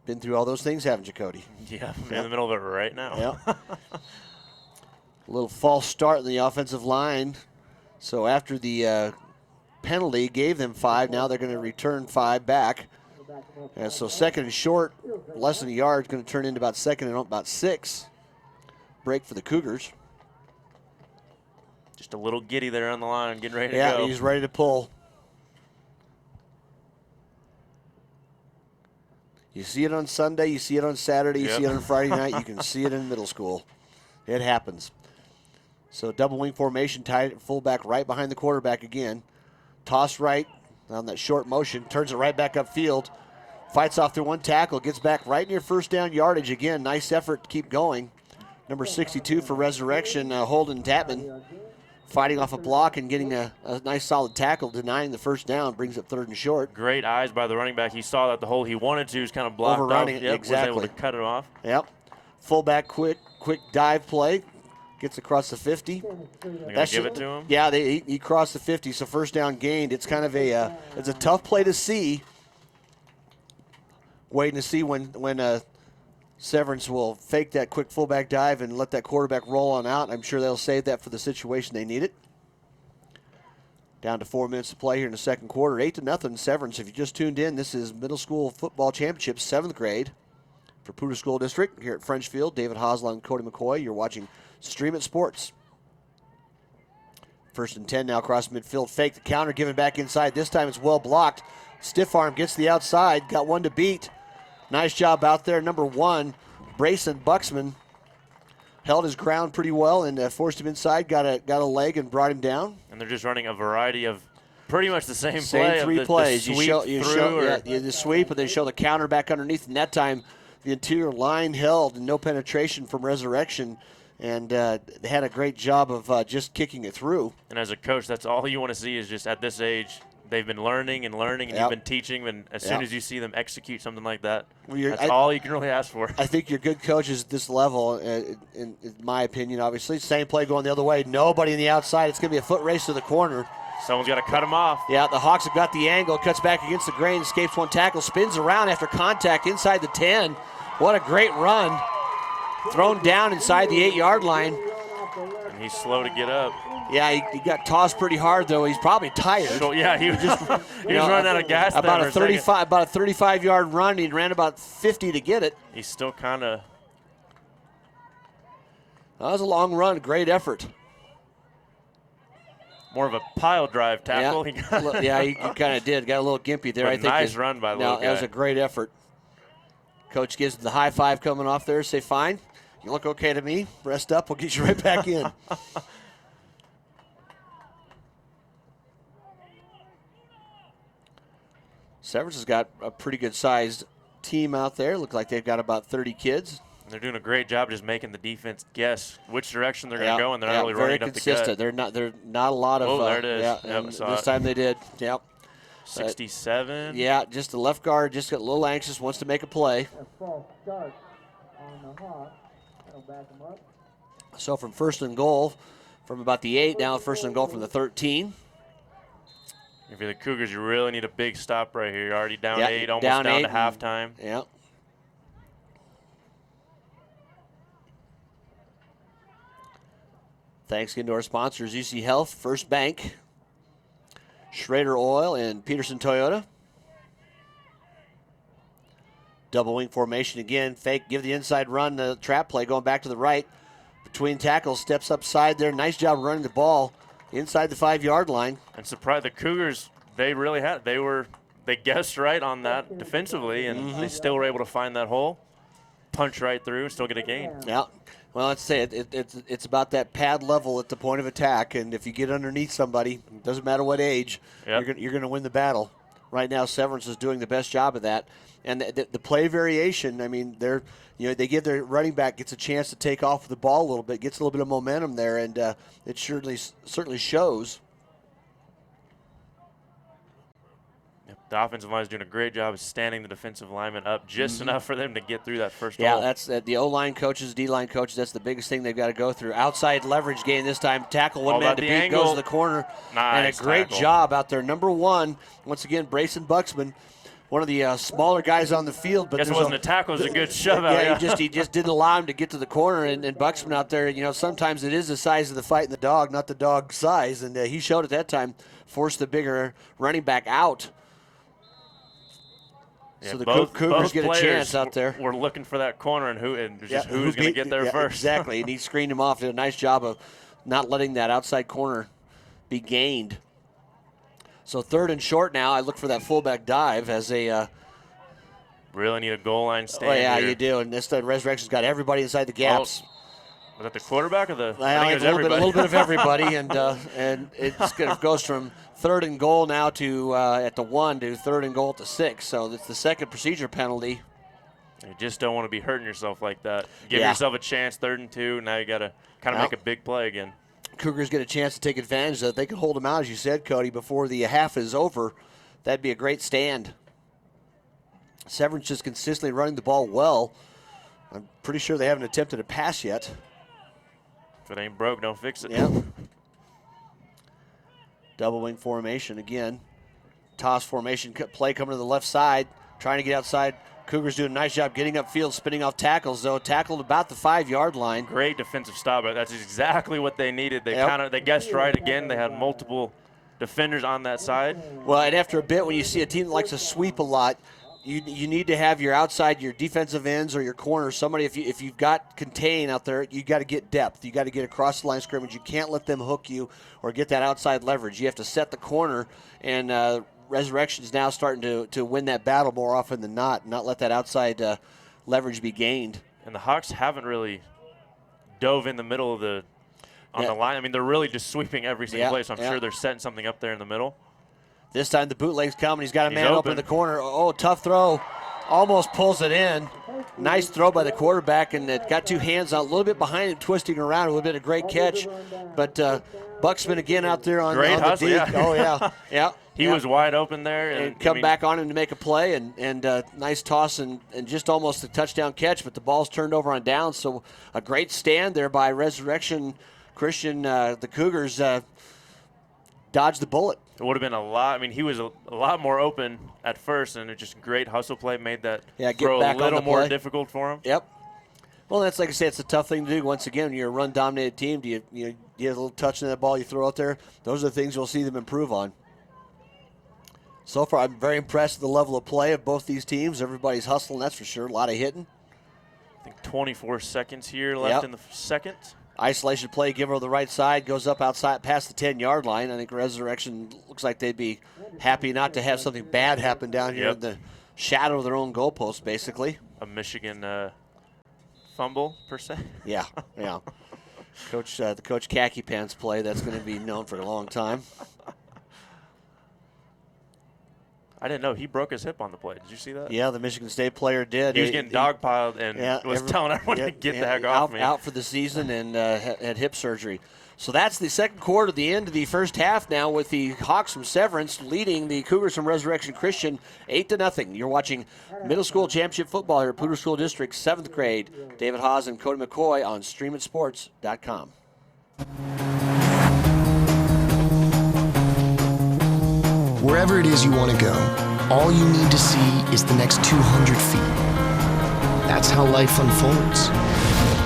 Been through all those things, haven't you, Cody? Yeah, I'm in the middle of it right now. Yeah. A little false start in the offensive line. So after the penalty gave them 5, now they're going to return 5 back. And so 2nd and short, less than a yard, is going to turn into about 2nd and about 6. Break for the Cougars. Just a little giddy there on the line, getting ready to go. Yeah, he's ready to pull. You see it on Sunday, you see it on Saturday, you see it on Friday night, you can see it in middle school. It happens. So double wing formation, tied fullback right behind the quarterback again. Toss right on that short motion, turns it right back upfield. Fights off through one tackle, gets back right near first down yardage again. Nice effort to keep going. Number 62 for Resurrection, Holden Tapman, fighting off a block and getting a nice solid tackle, denying the first down, brings up 3rd and short. Great eyes by the running back. He saw that the hole he wanted to was kind of blocked Overrunning off. it, exactly. Was able to cut it off. Yep. Fullback quick dive play. Gets across the 50. They're going to give it to him? Yeah, he crossed the 50, so first down gained. It's kind of it's a tough play to see. Waiting to see when Severance will fake that quick fullback dive and let that quarterback roll on out. I'm sure they'll save that for the situation they need it. Down to 4 minutes to play here in the second quarter. 8-0 Severance. If you just tuned in, this is middle school football championship, 7th grade for Poudre School District here at Frenchfield. David Haase and Cody McCoy. You're watching Stream It Sports. 1st and 10 now across midfield. Fake the counter, given back inside. This time it's well blocked. Stiff arm gets the outside. Got one to beat. Nice job out there. Number 1, Brayson Buxman, held his ground pretty well and forced him inside. Got a leg and brought him down. And they're just running a variety of pretty much the same play. Same 3 plays. The the sweep, and they show the counter back underneath. And that time, the interior line held and no penetration from Resurrection. And they had a great job of just kicking it through. And as a coach, that's all you want to see is just at this age, they've been learning, and you've been teaching them. And as soon as you see them execute something like that, that's all you can really ask for. I think you're good coaches at this level, in my opinion, obviously. Same play going the other way. Nobody in the outside. It's going to be a foot race to the corner. Someone's got to cut him off. Yeah, the Hawks have got the angle. Cuts back against the grain, escapes one tackle, spins around after contact inside the 10. What a great run. Thrown down inside the 8-yard line. he's slow to get up. Yeah, he got tossed pretty hard though. He's probably tired. So, yeah, he was just he was running out of gas. About a 35-yard run. He ran about 50 to get it. He's still kind of. That was a long run. Great effort. More of a pile drive tackle. Yeah, he kind of did. Got a little gimpy there. But I think nice run by the little guy. That was a great effort. Coach gives the high five coming off there. Say, fine. You look okay to me. Rest up. We'll get you right back in. Severance has got a pretty good-sized team out there. Look like they've got about 30 kids. They're doing a great job just making the defense guess which direction they're going to go, and they're not really running up the gut. Very consistent. They're not a lot of. Oh, there it is. Yeah, this time they did. Yep. 67. Yeah, just the left guard just got a little anxious, wants to make a play. So from first and goal, from about the 8, now first and goal from the 13. If you're the Cougars, you really need a big stop right here. You're already down 8, almost down to 8 halftime. Yeah. Thanks again to our sponsors, UC Health, First Bank, Schrader Oil, and Peterson Toyota. Double wing formation again. Fake, give the inside run, the trap play going back to the right. Between tackles, steps upside there. Nice job running the ball inside the 5-yard line. And surprised the Cougars, they really had, they guessed right on that defensively, and they still were able to find that hole, punch right through, and still get a gain. Yeah. Well, let's say it's about that pad level at the point of attack, and if you get underneath somebody, it doesn't matter what age, you're going to win the battle. Right now, Severance is doing the best job of that, and the play variation. I mean, they give their running back gets a chance to take off the ball a little bit, gets a little bit of momentum there, and it certainly shows. The offensive line is doing a great job of standing the defensive lineman up just enough for them to get through that first hole. Yeah, that's the O-line coaches, D-line coaches, that's the biggest thing they've got to go through. Outside leverage game this time. Tackle one man to beat, goes to the corner. Nice and a great tackle. job out there. Number 1, once again, Brayson Buxman, one of the smaller guys on the field. But guess it wasn't a tackle, it was a good shove out. Yeah, he just didn't allow him to get to the corner. And Buxman out there, sometimes it is the size of the fight in the dog, not the dog size. And he showed at that time, forced the bigger running back out. Yeah, so the Cougars get a chance out there. We're looking for that corner and who's going to get there first. Exactly, and he screened him off. Did a nice job of not letting that outside corner be gained. So 3rd and short now. I look for that fullback dive as a. Really need a goal line stand. Oh yeah, here. you do. And this time Resurrection's got everybody inside the gaps. Was that the quarterback or the? I think it was a little bit of everybody, and it goes from 3rd and goal now to at the 1 to 3rd and goal at the 6. So that's the second procedure penalty. You just don't want to be hurting yourself like that. Give yourself a chance, 3rd and 2. Now you got to kind of make a big play again. Cougars get a chance to take advantage of it. They can hold them out, as you said, Cody, before the half is over. That'd be a great stand. Severance just consistently running the ball well. I'm pretty sure they haven't attempted a pass yet. If it ain't broke, don't fix it. Yeah. Double wing formation again. Toss formation play coming to the left side. Trying to get outside. Cougars doing a nice job getting upfield, spinning off tackles, though. Tackled about the 5-yard line. Great defensive stop. That's exactly what they needed. They guessed right again. They had multiple defenders on that side. Well, and after a bit, when you see a team that likes to sweep a lot, you need to have your outside, your defensive ends or your corners. Somebody, if you've got contain out there, you got to get depth. You got to get across the line of scrimmage. You can't let them hook you or get that outside leverage. You have to set the corner, and Resurrection's now starting to win that battle more often than not let that outside leverage be gained. And the Hawks haven't really dove in the middle of the line. I mean, they're really just sweeping every single play, so I'm sure they're setting something up there in the middle. This time the bootleg's coming. He's got a man open in the corner. Oh, tough throw. Almost pulls it in. Nice throw by the quarterback, and it got 2 hands out, a little bit behind him, twisting around. It would have been a great catch. But Buxman again out there on the deep. Yeah. Oh, yeah. He was wide open there. And come back on him to make a play, and nice toss and just almost a touchdown catch, but the ball's turned over on down. So a great stand there by Resurrection Christian. The Cougars dodged the bullet. It would have been a lot. I mean, he was a lot more open at first, and it just great hustle play made that throw a little more difficult for him. Yep. Well, that's like I say, it's a tough thing to do. Once again, when you're a run-dominated team, do you get a little touch in that ball you throw out there. Those are the things you'll see them improve on. So far, I'm very impressed with the level of play of both these teams. Everybody's hustling, that's for sure. A lot of hitting. I think 24 seconds here left in the second. Isolation play, give her the right side, goes up outside past the 10-yard line. I think Resurrection looks like they'd be happy not to have something bad happen down here in the shadow of their own goalpost, basically. A Michigan fumble, per se. Yeah. The Coach Khaki Pants play, that's going to be known for a long time. I didn't know he broke his hip on the play. Did you see that? Yeah, the Michigan State player did. He was getting dogpiled and was telling everyone to get the heck off me. Out for the season and had hip surgery. So that's the second quarter, the end of the first half now, with the Hawks from Severance leading the Cougars from Resurrection Christian 8-0. You're watching middle school championship football here at Poudre School District, 7th grade. David Haase and Cody McCoy on StreamItSports.com. Wherever it is you want to go, all you need to see is the next 200 feet. That's how life unfolds.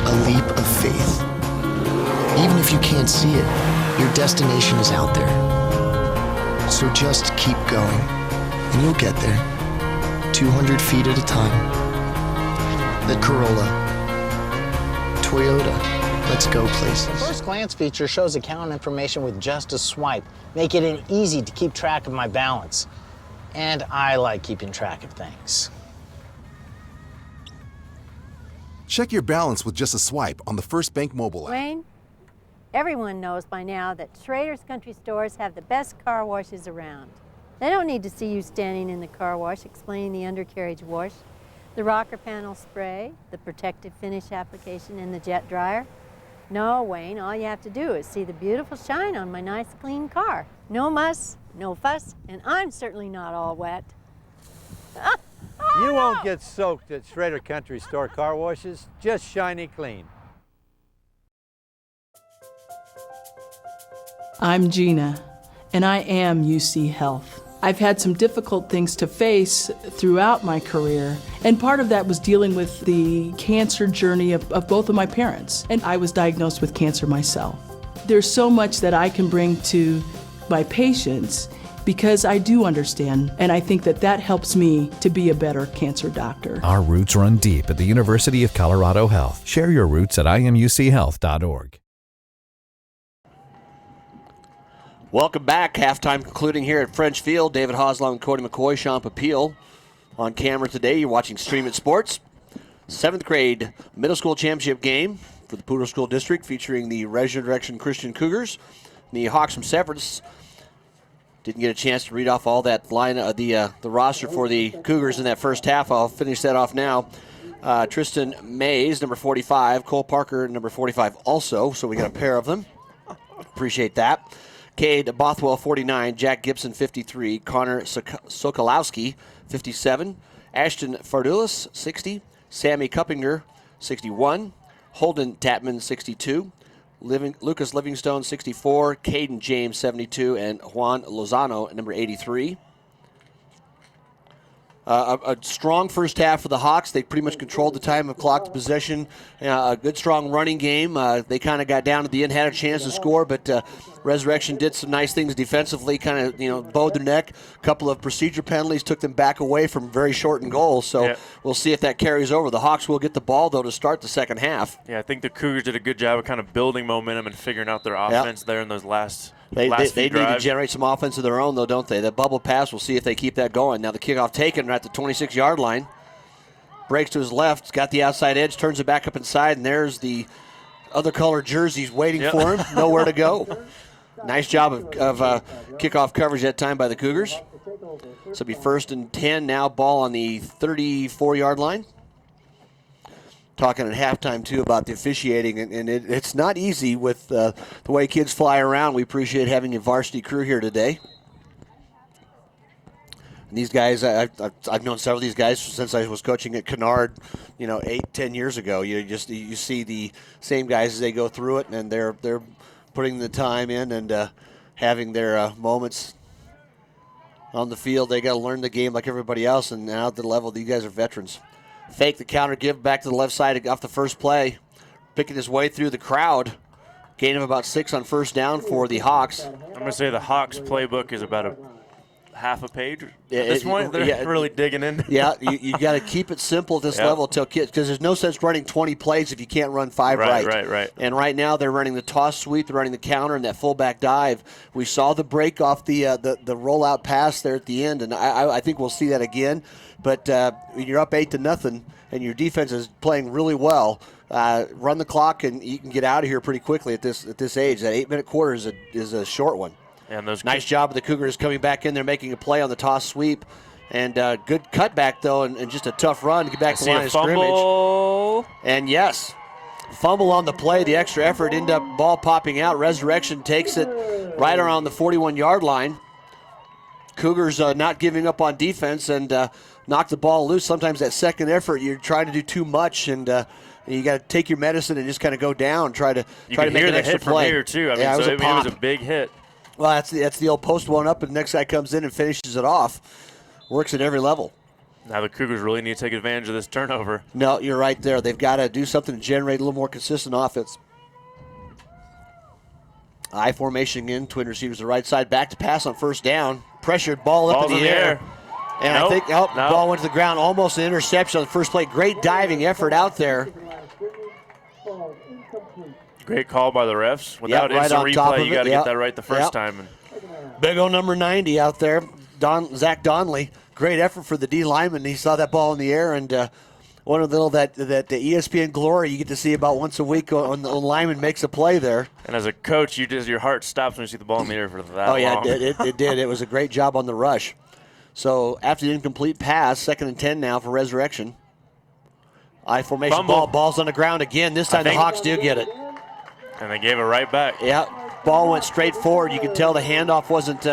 A leap of faith. Even if you can't see it, your destination is out there. So just keep going, and you'll get there. 200 feet at a time. The Corolla. Toyota. Let's go places. The first glance feature shows account information with just a swipe, making it easy to keep track of my balance. And I like keeping track of things. Check your balance with just a swipe on the First Bank mobile app. Wayne, everyone knows by now that Schrader's Country Stores have the best car washes around. They don't need to see you standing in the car wash explaining the undercarriage wash, the rocker panel spray, the protective finish application, and the jet dryer. No, Wayne, all you have to do is see the beautiful shine on my nice clean car. No muss, no fuss, and I'm certainly not all wet. You won't get soaked at Schrader Country Store car washes, just shiny clean. I'm Gina, and I am UC Health. I've had some difficult things to face throughout my career, and part of that was dealing with the cancer journey of both of my parents, and I was diagnosed with cancer myself. There's so much that I can bring to my patients because I do understand, and I think that helps me to be a better cancer doctor. Our roots run deep at the University of Colorado Health. Share your roots at imuchealth.org. Welcome back. Halftime concluding here at French Field. David Haase and Cody McCoy, Sean Papil on camera today. You're watching Stream It Sports. 7th grade middle school championship game for the Poudre School District featuring the Resurrection Christian Cougars. The Hawks from Severance didn't get a chance to read off all that line, the roster for the Cougars in that first half. I'll finish that off now. Tristan Mays, number 45. Cole Parker, number 45 also. So we got a pair of them. Appreciate that. Cade Bothwell, 49. Jack Gibson, 53. Connor Sokolowski, 57. Ashton Fardulis, 60. Sammy Kuppinger, 61. Holden Tatman, 62. Lucas Livingstone, 64. Caden James, 72. And Juan Lozano, number 83. A strong first half for the Hawks. They pretty much controlled the time of clock to possession. A good, strong running game. They kind of got down at the end, had a chance to score, but Resurrection did some nice things defensively, kind of, bowed their neck. A couple of procedure penalties took them back away from very shortened goals, so we'll see if that carries over. The Hawks will get the ball, though, to start the second half. Yeah, I think the Cougars did a good job of kind of building momentum and figuring out their offense there in those last They need drives. to generate some offense of their own, though, don't they? That bubble pass, we'll see if they keep that going. Now the kickoff taken at the 26-yard line. Breaks to his left, got the outside edge, turns it back up inside, and there's the other color jerseys waiting for him. Nowhere to go. Nice job of kickoff coverage that time by the Cougars. So it'll be 1st and 10 now, ball on the 34-yard line. Talking at halftime, too, about the officiating, and it's not easy with the way kids fly around. We appreciate having a varsity crew here today. And these guys, I've known several of these guys since I was coaching at Kennard, 8-10 years ago. You see the same guys as they go through it, and they're putting the time in and having their moments on the field. They got to learn the game like everybody else, and now at the level, these guys are veterans. Fake the counter, give back to the left side off the first play. Picking his way through the crowd Gain of about 6 on first down for the Hawks. I'm going to say the Hawks playbook is about a half a page at this point. They're really digging in. Yeah, you got to keep it simple at this level till kids, because there's no sense running 20 plays if you can't run 5 right. Right. And right now they're running the toss sweep, they're running the counter, and that fullback dive. We saw the break off the rollout pass there at the end, and I think we'll see that again. But when you're up 8-0 and your defense is playing really well, run the clock and you can get out of here pretty quickly at this age. That 8-minute quarter is a short one. And those nice job of the Cougars coming back in there, making a play on the toss sweep. And good cutback, though, and just a tough run to get back to the line of scrimmage. And yes, fumble on the play, the extra effort, end up ball popping out. Resurrection takes it right around the 41-yard line. Cougars not giving up on defense and knock the ball loose. Sometimes that second effort, you're trying to do too much, and you got to take your medicine and just kind of go down, try to make an extra play. You can hear the hit from here, too. I mean, it was a big hit. Well, that's the old post one up, and the next guy comes in and finishes it off. Works at every level. Now the Cougars really need to take advantage of this turnover. No, you're right there. They've got to do something to generate a little more consistent offense. I formation again, twin receivers to the right side, back to pass on first down. Pressured ball up in the air. And I think ball went to the ground, almost an interception on the first play. Great diving effort out there. Great call by the refs. Without instant replay, you got to get that right the first time. Big old number 90 out there, Zach Donnelly. Great effort for the D lineman. He saw that ball in the air, and one of the little that ESPN glory you get to see about once a week when the lineman makes a play there. And as a coach, your heart stops when you see the ball in the air for that long. Oh yeah, it did. It was a great job on the rush. So after the incomplete pass, 2nd and 10 now for Resurrection. I formation ball's on the ground again. This time the Hawks do get it. And they gave it right back. Yeah, ball went straight forward. You could tell the handoff wasn't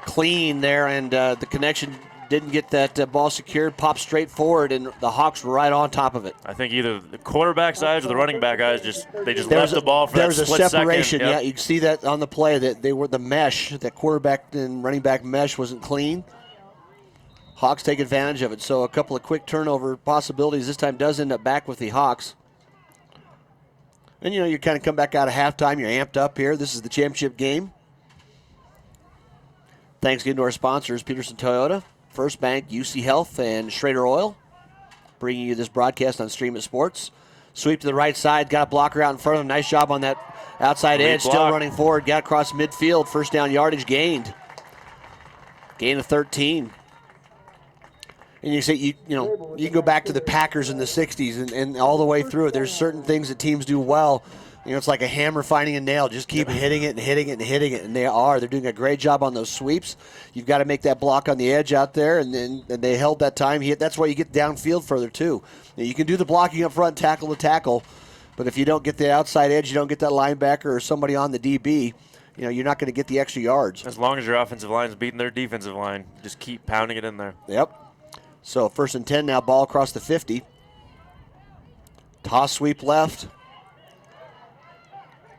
clean there, and the connection didn't get that ball secured. Popped straight forward, and the Hawks were right on top of it. I think either the quarterback's eyes or the running back eyes left the ball for that split second. There was a separation. Yeah, you can see that on the play that they were the mesh, that quarterback and running back mesh wasn't clean. Hawks take advantage of it. So a couple of quick turnover possibilities. This time does end up back with the Hawks. And, you kind of come back out of halftime. You're amped up here. This is the championship game. Thanks again to our sponsors, Peterson Toyota, First Bank, UC Health, and Schrader Oil, bringing you this broadcast on Stream It Sports. Sweep to the right side. Got a blocker out in front of him. Nice job on that outside edge. Still running forward. Got across midfield. First down yardage gained. Gain of 13. And you say, you can go back to the Packers in the 60s and all the way through it. There's certain things that teams do well. It's like a hammer finding a nail. Just keep hitting it and hitting it and hitting it. And they're doing a great job on those sweeps. You've got to make that block on the edge out there, and they held that time. That's why you get downfield further, too. You can do the blocking up front, tackle to tackle, but if you don't get the outside edge, you don't get that linebacker or somebody on the DB, you're not going to get the extra yards. As long as your offensive line is beating their defensive line, just keep pounding it in there. Yep. So 1st and 10 now, ball across the 50. Toss sweep left.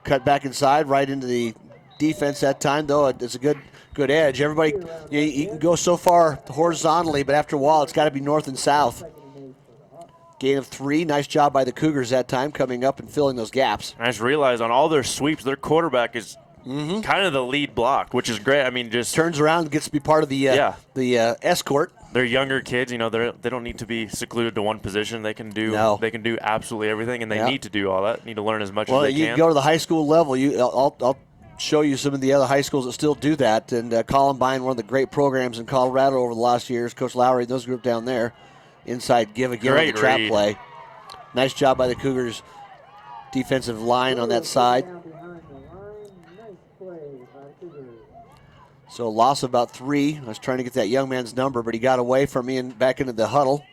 Cut back inside, right into the defense that time, though. It's a good edge. Everybody, you can go so far horizontally, but after a while, it's got to be north and south. Gain of 3. Nice job by the Cougars that time, coming up and filling those gaps. I just realized on all their sweeps, their quarterback is kind of the lead block, which is great. I mean, just turns around and gets to be part of the escort. They're younger kids, they don't need to be secluded to one position. They can do absolutely everything, and they need to do all that. Need to learn as much as they can. Well, you go to the high school level. I'll show you some of the other high schools that still do that. And Columbine, one of the great programs in Colorado over the last years. Coach Lowry and those group down there, inside give again on the trap play. Nice job by the Cougars defensive line on that side. So loss of about 3. I was trying to get that young man's number, but he got away from me and back into the huddle.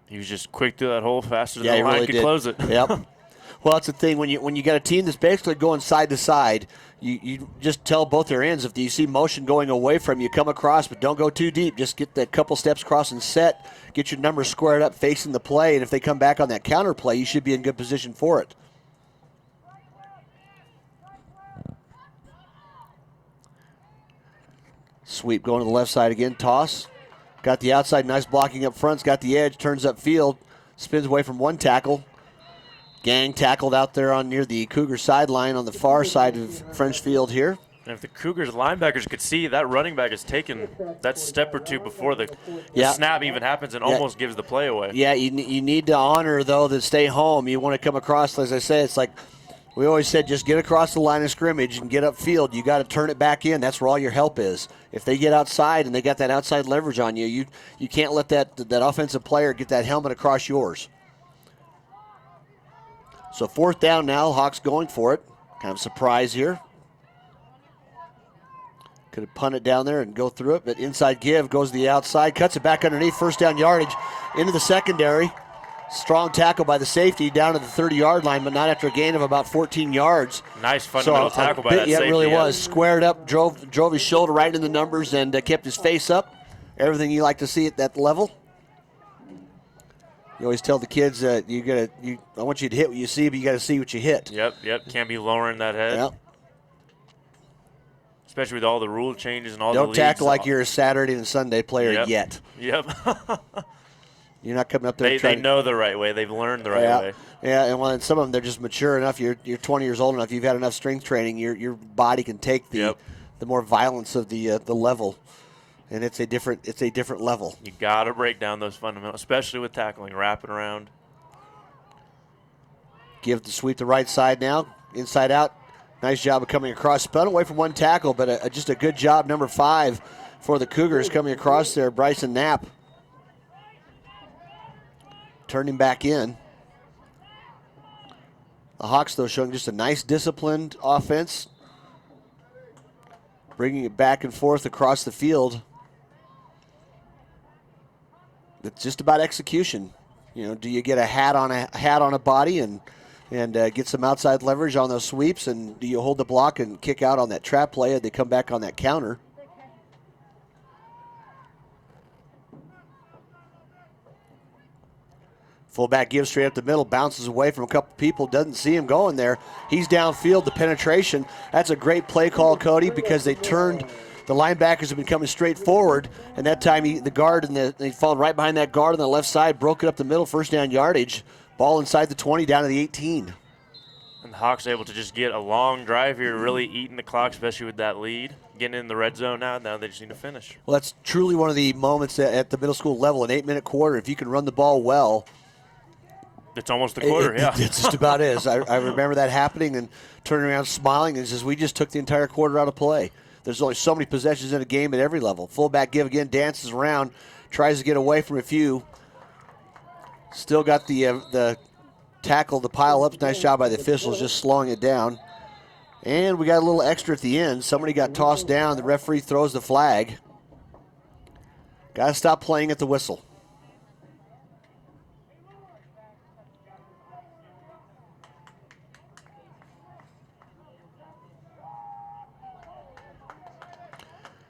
He was just quick through that hole, faster than the line could close it. Yep. Well, that's the thing. When you got a team that's basically going side to side, you just tell both their ends. If you see motion going away from you, come across, but don't go too deep. Just get that couple steps across and set. Get your numbers squared up facing the play, and if they come back on that counter play, you should be in good position for it. Sweep going to the left side again. Toss. Got the outside. Nice blocking up front. Got the edge. Turns up field. spins away from one tackle. Gang tackled out there on near the Cougar sideline on the far side of French Field here. And if the Cougars linebackers could see, that running back is taking that step or two before the snap even happens and almost gives the play away. Yeah, you need to honor, though, to stay home. You want to come across, as I say, it's like we always said, just get across the line of scrimmage and get upfield. You got to turn it back in. That's where all your help is. If they get outside and they got that outside leverage on you, you can't let that offensive player get that helmet across yours. So 4th down now, Hawks going for it. Kind of surprise here. Could have punted down there and go through it, but inside give, goes to the outside, cuts it back underneath, 1st down yardage into the secondary. Strong tackle by the safety down to the 30-yard line, but not after a gain of about 14 yards. Nice fundamental tackle by that safety. Yeah, it really was. Squared up, drove his shoulder right in the numbers, and kept his face up. Everything you like to see at that level. You always tell the kids I want you to hit what you see, but you got to see what you hit. Yep. Can't be lowering that head. Yep. Especially with all the rule changes and all Don't the leagues. tackle like you're a Saturday and Sunday player yet. Yep. You're not coming up there. They know the right way. They've learned the right way. Yeah, and some of them, they're just mature enough. You're 20 years old enough. You've had enough strength training. Your body can take the more violence of the level, and it's a different level. You got to break down those fundamentals, especially with tackling, wrapping around. Give the sweep the right side now, inside out. Nice job of coming across. Spun away from one tackle, but just a good job, number 5 for the Cougars coming across there, Bryson Knapp. Turning back in. The Hawks, though, showing just a nice disciplined offense. Bringing it back and forth across the field. It's just about execution. Do you get a hat on a body and get some outside leverage on those sweeps, and do you hold the block and kick out on that trap play and they come back on that counter? Fullback gives straight up the middle, bounces away from a couple people, doesn't see him going there. He's downfield, the penetration. That's a great play call, Cody, because they turned. The linebackers have been coming straight forward, and that time the guard, they followed right behind that guard on the left side, broke it up the middle, 1st down yardage. Ball inside the 20, down to the 18. And the Hawks able to just get a long drive here, really eating the clock, especially with that lead. Getting in the red zone now they just need to finish. Well, that's truly one of the moments at the middle school level, an 8-minute quarter. If you can run the ball well, it's almost a quarter, It just about is. I remember that happening and turning around smiling and says, we just took the entire quarter out of play. There's only so many possessions in a game at every level. Fullback give again, dances around, tries to get away from a few. Still got the tackle, the pile up. Nice job by the officials just slowing it down. And we got a little extra at the end. Somebody got tossed down. The referee throws the flag. Got to stop playing at the whistle.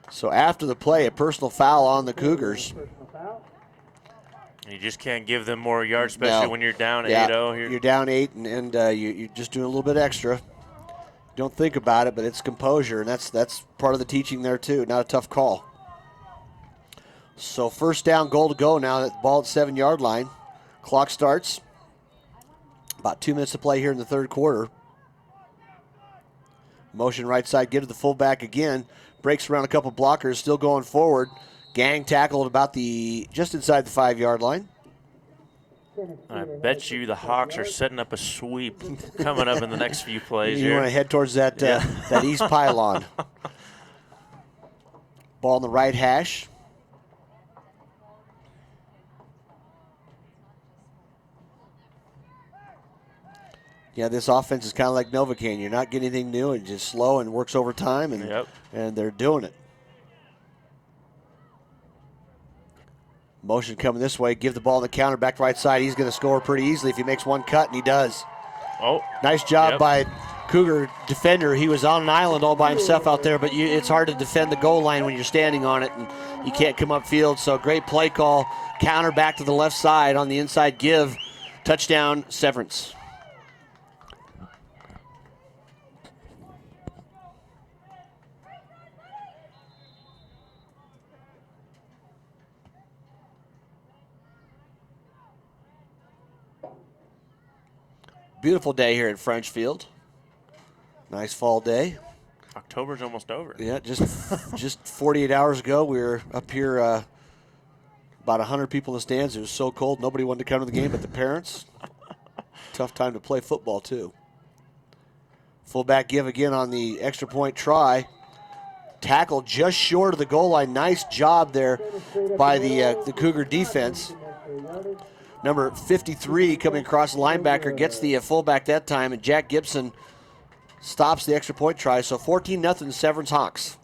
So after the play, a personal foul on the Cougars. You just can't give them more yards, especially when you're down 8-0. You're down 8, and you're just doing a little bit extra. Don't think about it, but it's composure, and that's part of the teaching there too. Not a tough call. So 1st down, goal to go now. Ball at 7-yard line. Clock starts. About 2 minutes to play here in the 3rd quarter. Motion right side, give to the fullback again. Breaks around a couple blockers, still going forward. Gang tackled about just inside the 5-yard line. I bet you the Hawks are setting up a sweep coming up in the next few plays. You want to head towards that that east pylon. Ball on the right hash. Yeah, this offense is kind of like Novocaine. You're not getting anything new, and just slow and works over time, and they're doing it. Motion coming this way. Give the ball on the counter, back right side. He's going to score pretty easily if he makes one cut, and he does. Oh, nice job by Cougar defender. He was on an island all by himself out there, but it's hard to defend the goal line when you're standing on it, and you can't come upfield. So great play call. Counter back to the left side on the inside give. Touchdown, Severance. Beautiful day here at French Field. Nice fall day. October's almost over. Yeah, just 48 hours ago, we were up here, about 100 people in the stands. It was so cold, nobody wanted to come to the game but the parents. Tough time to play football, too. Fullback give again on the extra point try. Tackle just short of the goal line. Nice job there by the Cougar defense. Number 53 coming across the linebacker gets the fullback that time, and Jack Gibson stops the extra point try. So 14-0 Severance Hawks.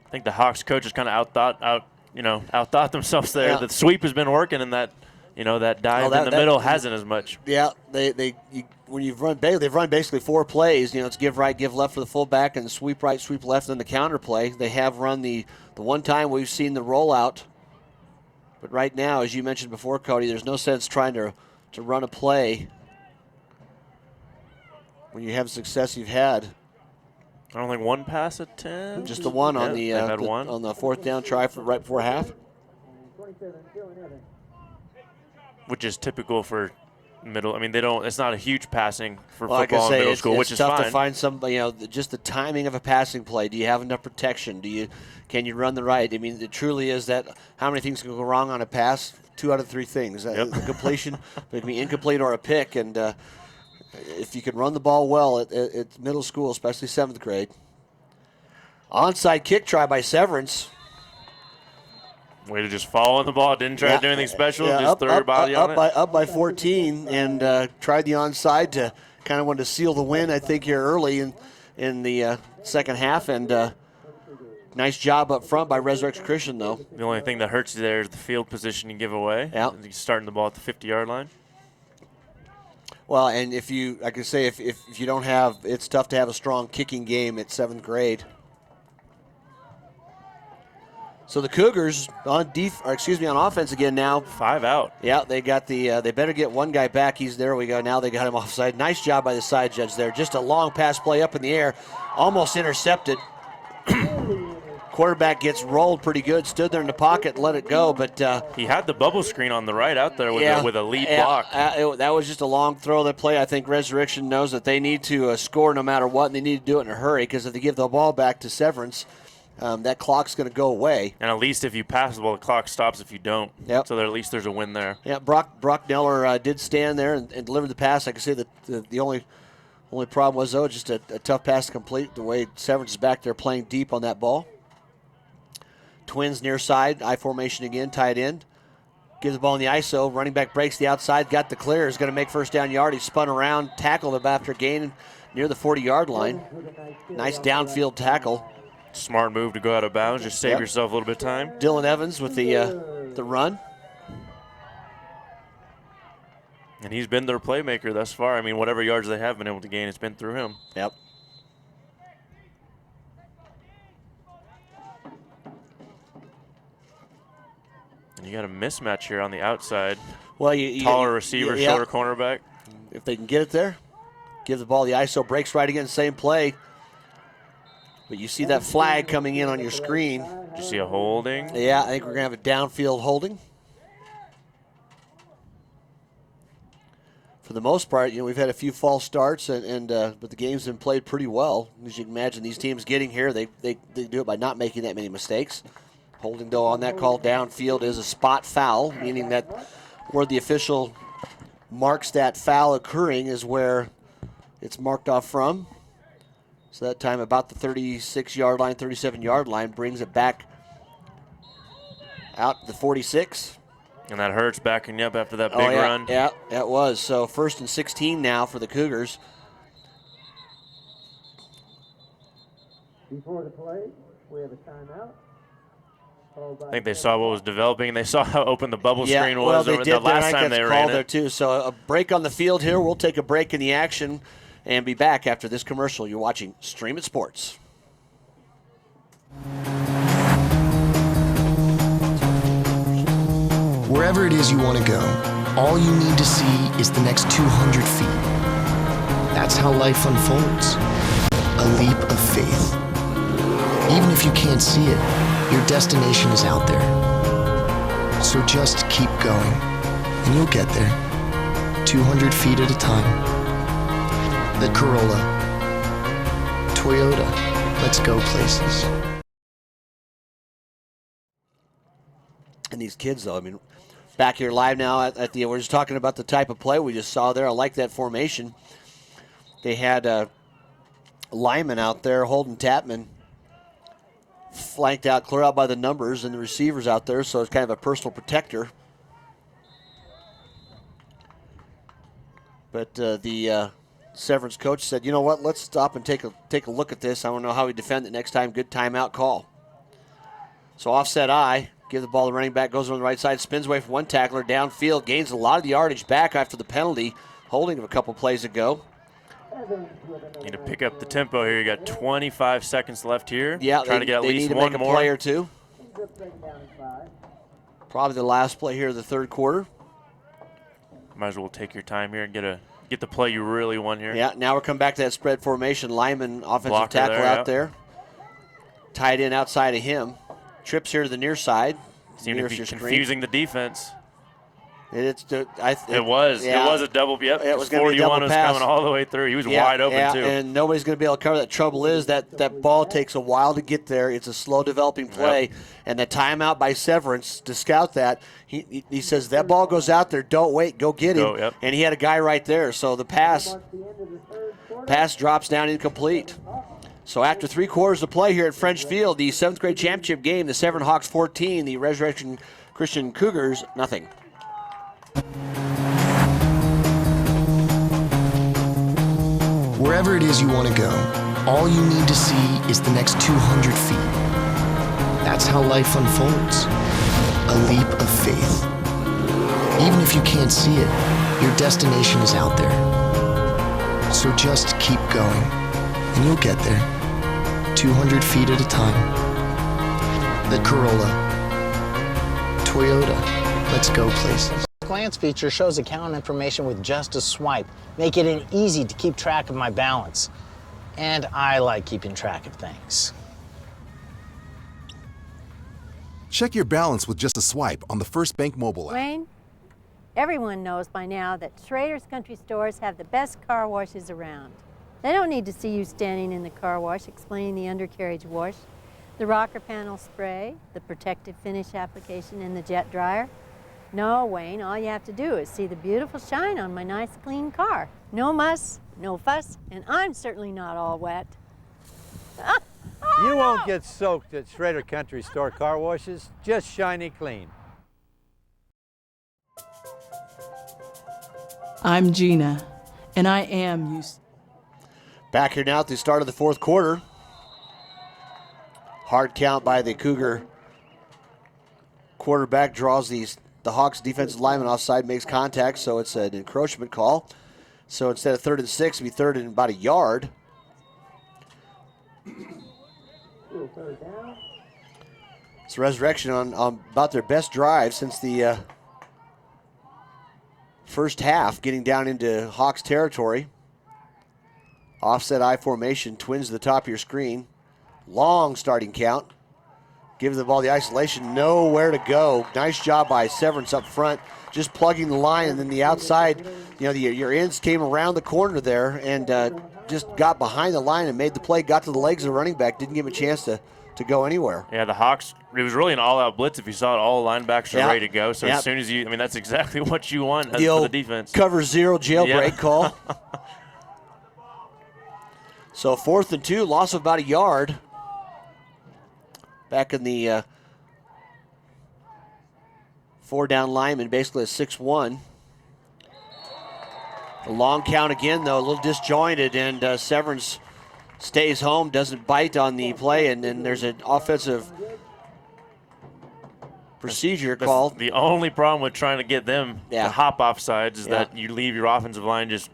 I think the Hawks coaches kind of outthought themselves there. Yeah. The sweep has been working, and that dive in the middle hasn't as much. Yeah, they've run basically 4 plays. It's give right, give left for the fullback, and sweep right, sweep left, and the counter play. They have run the one time we've seen the rollout. But right now, as you mentioned before, Cody, there's no sense trying to run a play when you have success you've had. I don't think one pass attempt. Just the one on on the fourth down try right before half. Which is typical for middle. I mean, it's not a huge passing for Well, football in middle school, which is fine. It's tough to find some, just the timing of a passing play. Do you have enough protection? Can you run the right? I mean, it truly is that how many things can go wrong on a pass? 2 out of 3 things. Yep. The completion, it can be incomplete or a pick. And if you can run the ball well at middle school, especially 7th grade. Onside kick try by Severance. Way to just fall on the ball. Didn't try to do anything special. Just throw your body on it. Up by 14 and tried the onside to kind of wanted to seal the win, I think, here early in the second half. And nice job up front by Resurrection Christian, though. The only thing that hurts you there is the field position you give away. Yeah. You're starting the ball at the 50-yard line. Well, and if you don't have, it's tough to have a strong kicking game at 7th grade. So the Cougars on offense again now. 5 out. Yeah, they got they better get one guy back. There we go. Now they got him offside. Nice job by the side judge there. Just a long pass play up in the air. Almost intercepted. Quarterback gets rolled pretty good. Stood there in the pocket and let it go. But he had the bubble screen on the right out there with a lead block. That was just a long throw. That play, I think Resurrection knows that they need to score no matter what, and they need to do it in a hurry because if they give the ball back to Severance, that clock's going to go away. And at least if you pass the ball, the clock stops if you don't. Yep. So at least there's a win there. Yeah, Brock Neller did stand there and deliver the pass. I can say that the only problem was, though, just a tough pass to complete, the way Severance is back there playing deep on that ball. Twins near side, I formation again, tight end. Gives the ball in the ISO. Running back breaks the outside, got the clear. Is going to make first down yard. He spun around, tackled him after gaining near the 40-yard line. Nice downfield tackle. Smart move to go out of bounds. Just save yourself a little bit of time. Dylan Evans with the run. And he's been their playmaker thus far. I mean, whatever yards they have been able to gain, it's been through him. Yep. And you got a mismatch here on the outside. Well, taller receiver, shorter cornerback. If they can get it there, give the ball the ISO, breaks right again, same play. But you see that flag coming in on your screen. Did you see a holding? Yeah, I think we're going to have a downfield holding. For the most part, we've had a few false starts, but the game's been played pretty well. As you can imagine, these teams getting here, they do it by not making that many mistakes. Holding, though, on that call downfield is a spot foul, meaning that where the official marks that foul occurring is where it's marked off from. So that time about the 36-yard line, 37-yard line, brings it back out to the 46. And that hurts backing you up after that big run. Yeah, that was. So 1st and 16 now for the Cougars. Before the play, we have a timeout. I think they saw what was developing. They saw how open the bubble screen was well, they over did the last time they ran there it. too. So a break on the field here. We'll take a break in the action and be back after this commercial. You're watching Stream It Sports. Wherever it is you want to go, all you need to see is the next 200 feet. That's how life unfolds. A leap of faith. Even if you can't see it, your destination is out there. So just keep going, and you'll get there. 200 feet at a time. The Corolla. Toyota. Let's go places. And these kids, though, I mean, back here live now at the, we're just talking about the type of play we just saw there. I like that formation. They had Lyman out there holding Tapman, flanked out, clear out by the numbers, and the receivers out there, so it's kind of a personal protector. But the Severance coach said, you know what, let's stop and take a look at this. I don't know how we defend it next time. Good timeout call. So offset I, give the ball to the running back, goes on the right side, spins away from one tackler, downfield, gains a lot of the yardage back after the penalty, holding of a couple plays ago. Need to pick up the tempo here. You got 25 seconds left here. Yeah, trying to get at they least need to one make more. A play or two. Probably the last play here of the third quarter. Might as well take your time here and get the play you really want here. Yeah, now we're coming back to that spread formation. Lyman, offensive Blocker tackle there, out there. Tied in outside of him. Trips here to the near side. Seemed to be confusing the defense. It was a double. Yep, it was going to be a 41 double was pass. coming all the way through. He was wide open too. And nobody's going to be able to cover that. Trouble is that ball takes a while to get there. It's a slow developing play, and the timeout by Severance to scout that. He says that ball goes out there. Don't wait, go get him. Yep. And he had a guy right there. So the pass drops down incomplete. So after 3 quarters of play here at French Field, the 7th grade championship game, the Severn Hawks 14, the Resurrection Christian Cougars nothing. Wherever it is you want to go, all you need to see is the next 200 feet. That's how life unfolds. A leap of faith. Even if you can't see it, your destination is out there. So just keep going, and you'll get there. 200 feet at a time. The Corolla. Toyota. Let's go places. Glance feature shows account information with just a swipe, making it easy to keep track of my balance. And I like keeping track of things. Check your balance with just a swipe on the First Bank mobile app. Wayne, everyone knows by now that Schrader's Country Stores have the best car washes around. They don't need to see you standing in the car wash explaining the undercarriage wash, the rocker panel spray, the protective finish application, and the jet dryer. No, Wayne, all you have to do is see the beautiful shine on my nice clean car. No muss, no fuss, and I'm certainly not all wet. You won't get soaked at Schrader Country Store car washes, just shiny clean. I'm Gina, and I am UC. Back here now at the start of the fourth quarter. Hard count by the Cougar quarterback, draws the Hawks defensive lineman offside, makes contact, so it's an encroachment call. So instead of 3rd and 6, it'll be 3rd and about a yard. It's Resurrection on about their best drive since the first half, getting down into Hawks territory. Offset I formation, twins to the top of your screen. Long starting count. Give the ball the isolation, nowhere to go. Nice job by Severance up front, just plugging the line, and then the outside, your ends came around the corner there and just got behind the line and made the play, got to the legs of the running back, didn't give him a chance to go anywhere. Yeah, the Hawks, it was really an all-out blitz. If you saw it, all the linebackers are ready to go. So as soon as that's exactly what you want for the defense. Cover 0 jailbreak call. So 4th and 2, loss of about a yard. Back in the 4-down lineman, basically a 6-1. A long count again, though, a little disjointed, and Severance stays home, doesn't bite on the play, and then there's an offensive procedure called. The only problem with trying to get them to hop off sides is that you leave your offensive line just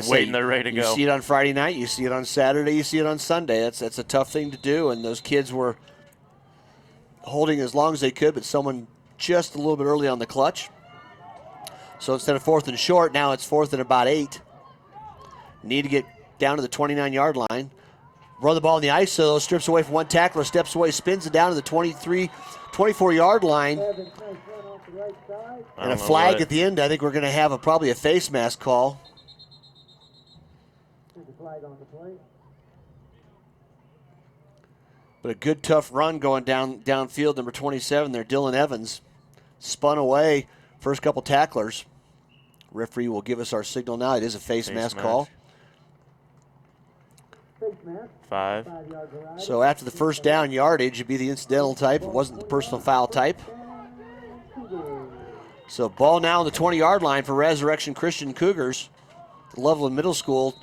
waiting there ready to go. You see it on Friday night, you see it on Saturday, you see it on Sunday. That's a tough thing to do, and those kids were holding as long as they could, but someone just a little bit early on the clutch. So instead of 4th and short, now it's 4th and about 8. Need to get down to the 29-yard line. Run the ball in the ice, so strips away from one tackler, steps away, spins it down to the 24-yard line. And a flag at the end. I think we're going to have probably a face mask call. But a good, tough run going downfield. Number 27 there, Dylan Evans. Spun away. First couple tacklers. Referee will give us our signal now. It is a face mask call. 5. So after the first down yardage, it'd be the incidental type. It wasn't the personal foul type. So ball now on the 20-yard line for Resurrection Christian Cougars. Loveland Middle School.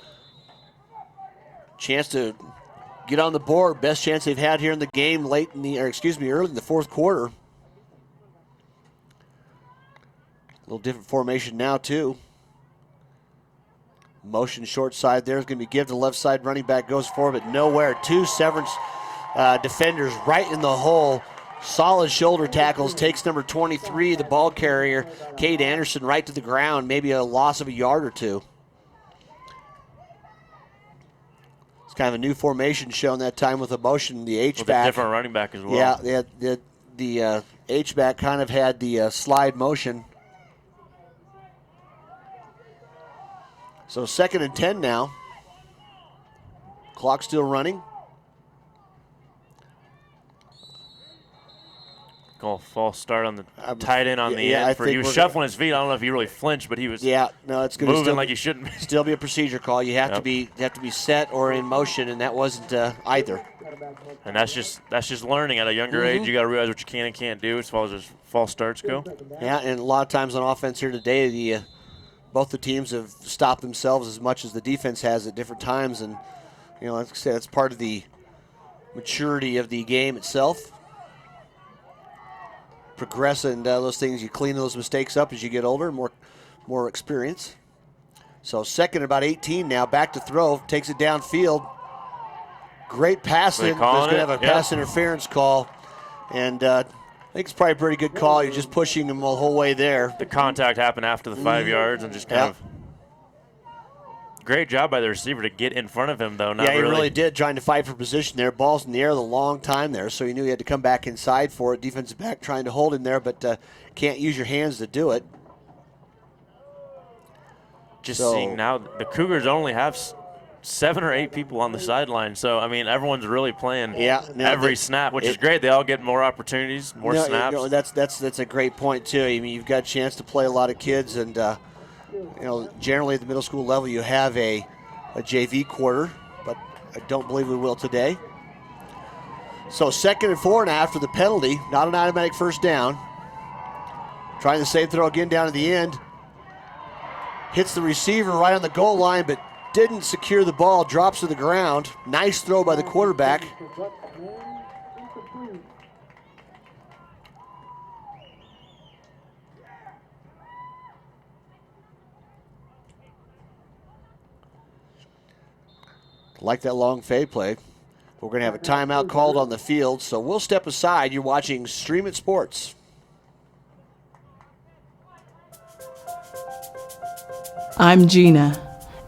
Chance to get on the board. Best chance they've had here in the game early in the fourth quarter. A little different formation now too. Motion short side there is going to be given to the left side. Running back goes forward, but nowhere. Two Severance defenders right in the hole. Solid shoulder tackles. Takes number 23, the ball carrier, Cade Anderson, right to the ground. Maybe a loss of a yard or two. It's kind of a new formation shown that time with a motion. The H-back. With a different running back as well. Yeah, the H-back kind of had the slide motion. So 2nd and 10 now. Clock still running. Call false start on the tight end on the end. He was shuffling his feet. I don't know if he really flinched, but he was it's going moving like he shouldn't. Still be a procedure call. You have to be set or in motion, and that wasn't either. And that's just learning at a younger age. You got to realize what you can and can't do as far as false starts go. Yeah, and a lot of times on offense here today, both the teams have stopped themselves as much as the defense has at different times, and like I said, it's part of the maturity of the game itself. Progress and those things, you clean those mistakes up as you get older, more experience. So 2nd and about 18 now, back to throw, takes it downfield. Great pass in. There's going to have a pass interference call, and I think it's probably a pretty good call. You're just pushing them the whole way there. The contact happened after the 5 yards and just kind of great job by the receiver to get in front of him, though. He really did, trying to fight for position there. Ball's in the air the long time there, so he knew he had to come back inside for it. Defensive back trying to hold him there, but can't use your hands to do it. Seeing now, the Cougars only have 7 or 8 people on the sideline. So, I mean, everyone's really playing every snap, which is great. They all get more opportunities, more snaps. That's a great point, too. I mean, you've got a chance to play a lot of kids, and, generally at the middle school level you have a JV quarter, but I don't believe we will today. So 2nd and 4 now after the penalty, not an automatic first down. Trying the same throw again down to the end. Hits the receiver right on the goal line, but didn't secure the ball, drops to the ground. Nice throw by the quarterback. Like that long fade play. We're going to have a timeout called on the field, so we'll step aside. You're watching Stream It Sports. I'm Gina,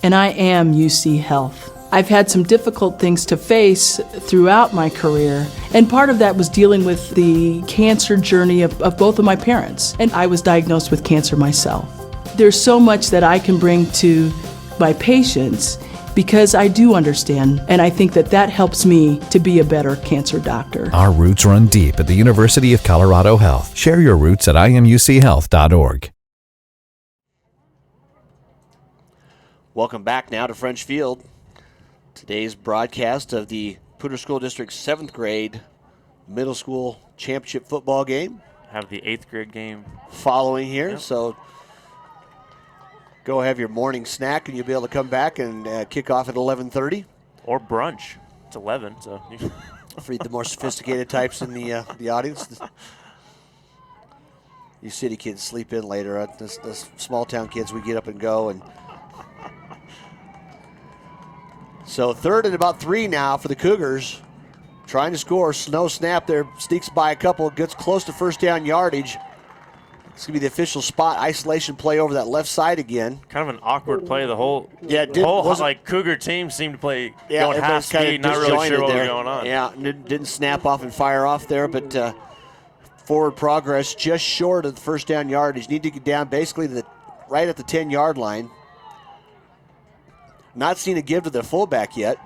and I am UC Health. I've had some difficult things to face throughout my career, and part of that was dealing with the cancer journey of both of my parents, and I was diagnosed with cancer myself. There's so much that I can bring to my patients because I do understand, and I think that helps me to be a better cancer doctor. Our roots run deep at the University of Colorado Health. Share your roots at imuchealth.org. Welcome back now to French Field. Today's broadcast of the Poudre School District's 7th grade middle school championship football game. Have the 8th grade game following here, so go have your morning snack, and you'll be able to come back and kick off at 11:30. Or brunch. It's 11, so. For the more sophisticated types in the audience. You city kids sleep in later. The small town kids, we get up and go. And so 3rd and about 3 now for the Cougars. Trying to score. Snow snap there. Sneaks by a couple. Gets close to first down yardage. It's going to be the official spot. Isolation play over that left side again. Kind of an awkward play. The whole Cougar team seemed to play going half speed, not really sure what was going on. Yeah, didn't snap off and fire off there, but forward progress just short of the first down yardage. Need to get down basically to right at the 10-yard line. Not seen a give to the fullback yet,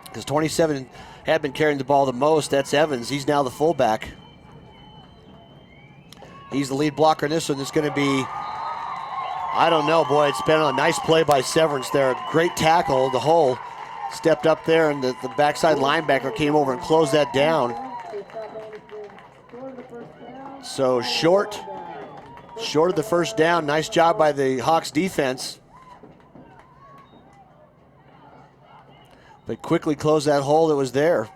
because 27 had been carrying the ball the most. That's Evans. He's now the fullback. He's the lead blocker in this one. It's going to be, I don't know, boy. It's been a nice play by Severance there. Great tackle. The hole stepped up there, and the backside linebacker came over and closed that down. So short of the first down. Nice job by the Hawks defense. But quickly closed that hole that was there.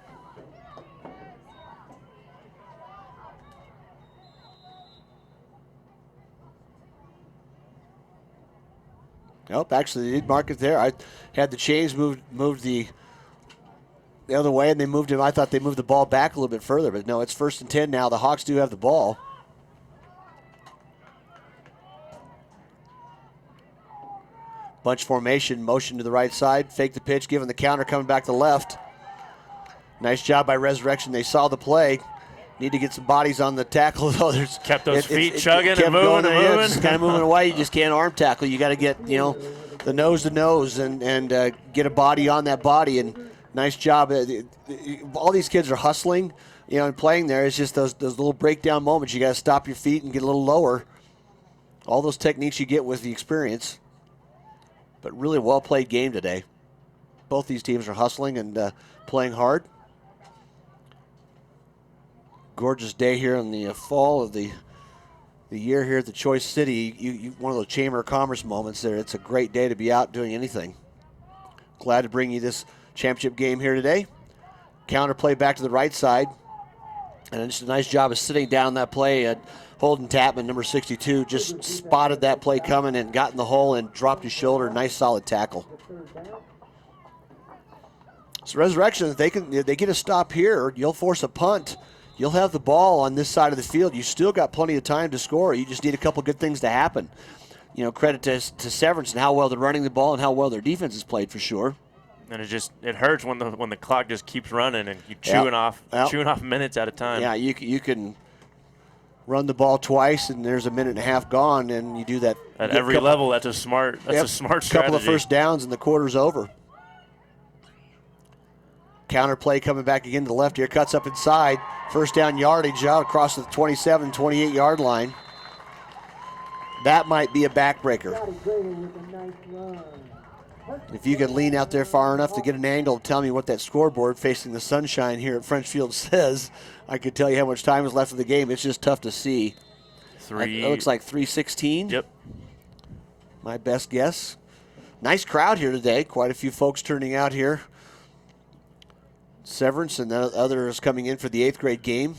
Nope, actually they did mark it there. I had the chains moved the other way, and they moved him. I thought they moved the ball back a little bit further, but no, it's 1st and 10 now. The Hawks do have the ball. Bunch formation, motion to the right side, fake the pitch, giving the counter, coming back to left. Nice job by Resurrection. They saw the play. Need to get some bodies on the tackle. Kept those feet chugging and moving and moving. It's kind of moving away. You just can't arm tackle. You got to get, the nose to nose and get a body on that body. And nice job. All these kids are hustling, and playing there. It's just those little breakdown moments. You got to stop your feet and get a little lower. All those techniques you get with the experience. But really well played game today. Both these teams are hustling and playing hard. Gorgeous day here in the fall of the year here at the Choice City. One of those Chamber of Commerce moments there. It's a great day to be out doing anything. Glad to bring you this championship game here today. Counter play back to the right side. And just a nice job of sitting down that play. Holden Tapman, number 62, just spotted that play coming and got in the hole and dropped his shoulder. Nice solid tackle. So Resurrection, if they get a stop here, you'll force a punt. You'll have the ball on this side of the field. You still got plenty of time to score. You just need a couple good things to happen. Credit to Severance and how well they're running the ball and how well their defense has played for sure. And it hurts when the clock just keeps running and you chewing off minutes at a time. Yeah, you can run the ball twice and there's a minute and a half gone, and you do that at every level. That's a smart strategy. Couple of first downs and the quarter's over. Counter play coming back again to the left here, cuts up inside. First down yardage out across the 27, 28-yard line. That might be a backbreaker. If you can lean out there far enough to get an angle and tell me what that scoreboard facing the sunshine here at French Field says, I could tell you how much time is left of the game. It's just tough to see. It looks like 3:16. Yep. My best guess. Nice crowd here today. Quite a few folks turning out here. Severance and the others coming in for the 8th grade game.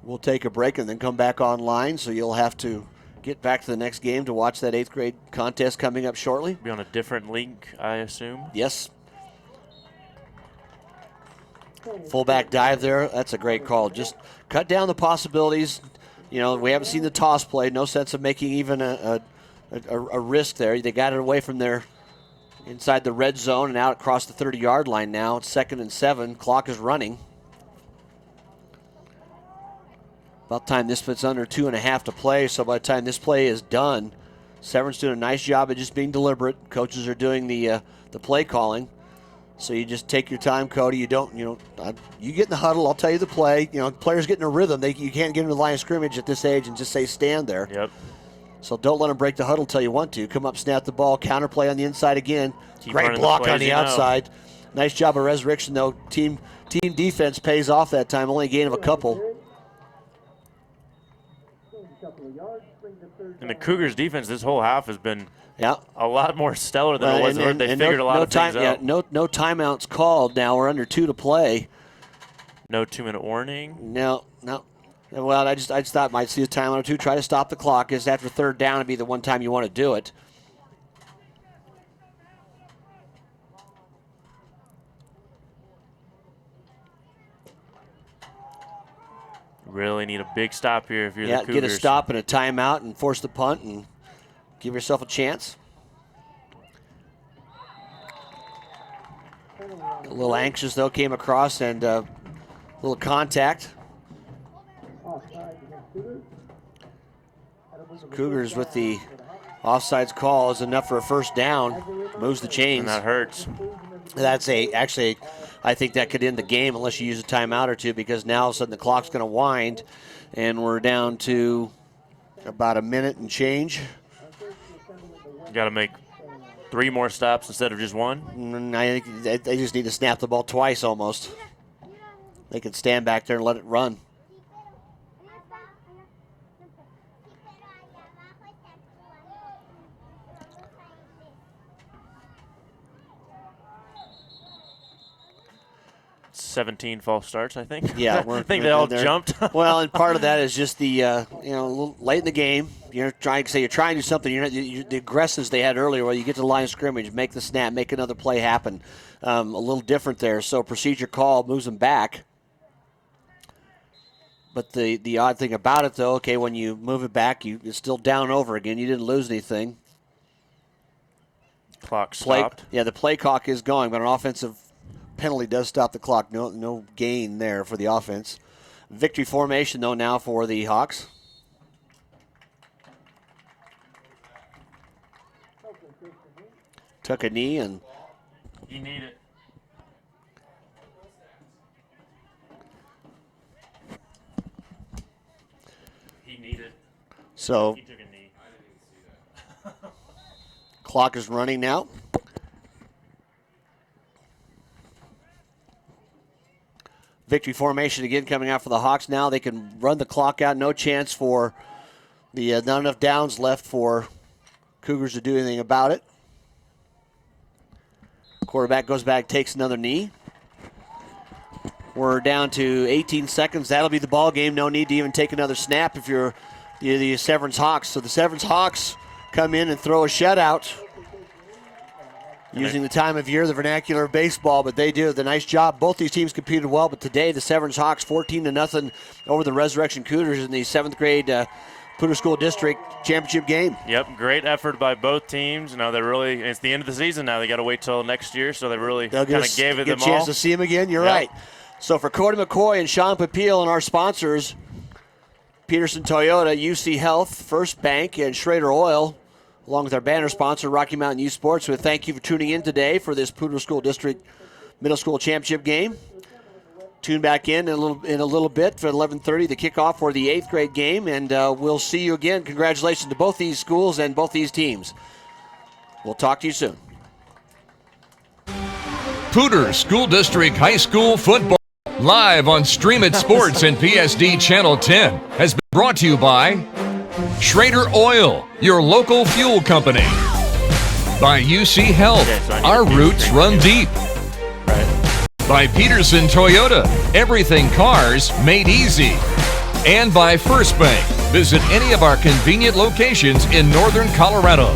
We'll take a break and then come back online, so you'll have to get back to the next game to watch that 8th grade contest coming up shortly. Be on a different link, I assume. Yes. Fullback dive there. That's a great call. Just cut down the possibilities. We haven't seen the toss play. No sense of making even a risk there. They got it away from their inside the red zone and out across the 30-yard line now. It's 2nd and 7. Clock is running. About time this puts under 2.5 to play, so by the time this play is done, Severance doing a nice job of just being deliberate. Coaches are doing the play calling. So you just take your time, Cody. You don't, you get in the huddle, I'll tell you the play. Players get in a rhythm. You can't get into the line of scrimmage at this age and just say stand there. Yep. So don't let them break the huddle till you want to. Come up, snap the ball, counter play on the inside again. Great block on the outside. Nice job of Resurrection, though. Team defense pays off that time. Only a gain of a couple. And the Cougars' defense this whole half has been a lot more stellar than it was. They figured a lot of things out. No timeouts called now. We're under 2 to play. No 2-minute warning? No. Well, I just thought might see a timeout or two. Try to stop the clock. Because after 3rd down would be the one time you want to do it. Really need a big stop here if you're the Cougars. Get a stop and a timeout and force the punt and give yourself a chance. A little anxious, though, came across, and a little contact. Cougars with the offsides call is enough for a first down. Moves the chains. And that hurts. That's actually, I think that could end the game unless you use a timeout or two, because now all of a sudden the clock's going to wind, and we're down to about a minute and change. You got to make 3 more stops instead of just 1. I think they just need to snap the ball twice almost. They can stand back there and let it run. $17 false starts, I think. Yeah, I think they all jumped. Well, and part of that is just the a little late in the game. You're trying to do something. The aggressives they had earlier, where you get to the line of scrimmage, make the snap, make another play happen. A little different there. So procedure call moves them back. But the odd thing about it, though, okay, when you move it back, it's still down over again. You didn't lose anything. Clock stopped. Yeah, the play clock is going, but an offensive penalty does stop the clock. No gain there for the offense. Victory formation, though, now for the Hawks. Took a knee and... You need it. He needed. So, He took a knee. Clock is running now. Victory formation again coming out for the Hawks now. They can run the clock out. No chance for the not enough downs left for Cougars to do anything about it. Quarterback goes back, takes another knee. We're down to 18 seconds. That'll be the ball game. No need to even take another snap if you're the Severance Hawks. So the Severance Hawks come in and throw a shutout. Using the time of year, the vernacular of baseball, but they do the nice job. Both these teams competed well, but today the Severance Hawks 14-0 over the Resurrection Cougars in the 7th grade Poudre School District Championship game. Yep, great effort by both teams. Now it's the end of the season now. They got to wait till next year, so they really kind of gave it them all. Get a chance to see them again. You're right. So for Cody McCoy and Sean Papil and our sponsors, Peterson Toyota, UC Health, First Bank, and Schrader Oil, along with our banner sponsor, Rocky Mountain Youth Sports, we thank you for tuning in today for this Poudre School District Middle School Championship game. Tune back in a little bit for 11:30, the kickoff for the 8th grade game, and we'll see you again. Congratulations to both these schools and both these teams. We'll talk to you soon. Poudre School District High School Football, live on Stream It Sports and PSD Channel 10, has been brought to you by Schrader Oil, your local fuel company. By UC Health, our roots run deep. By Peterson Toyota, everything cars made easy. And by First Bank, visit any of our convenient locations in northern Colorado.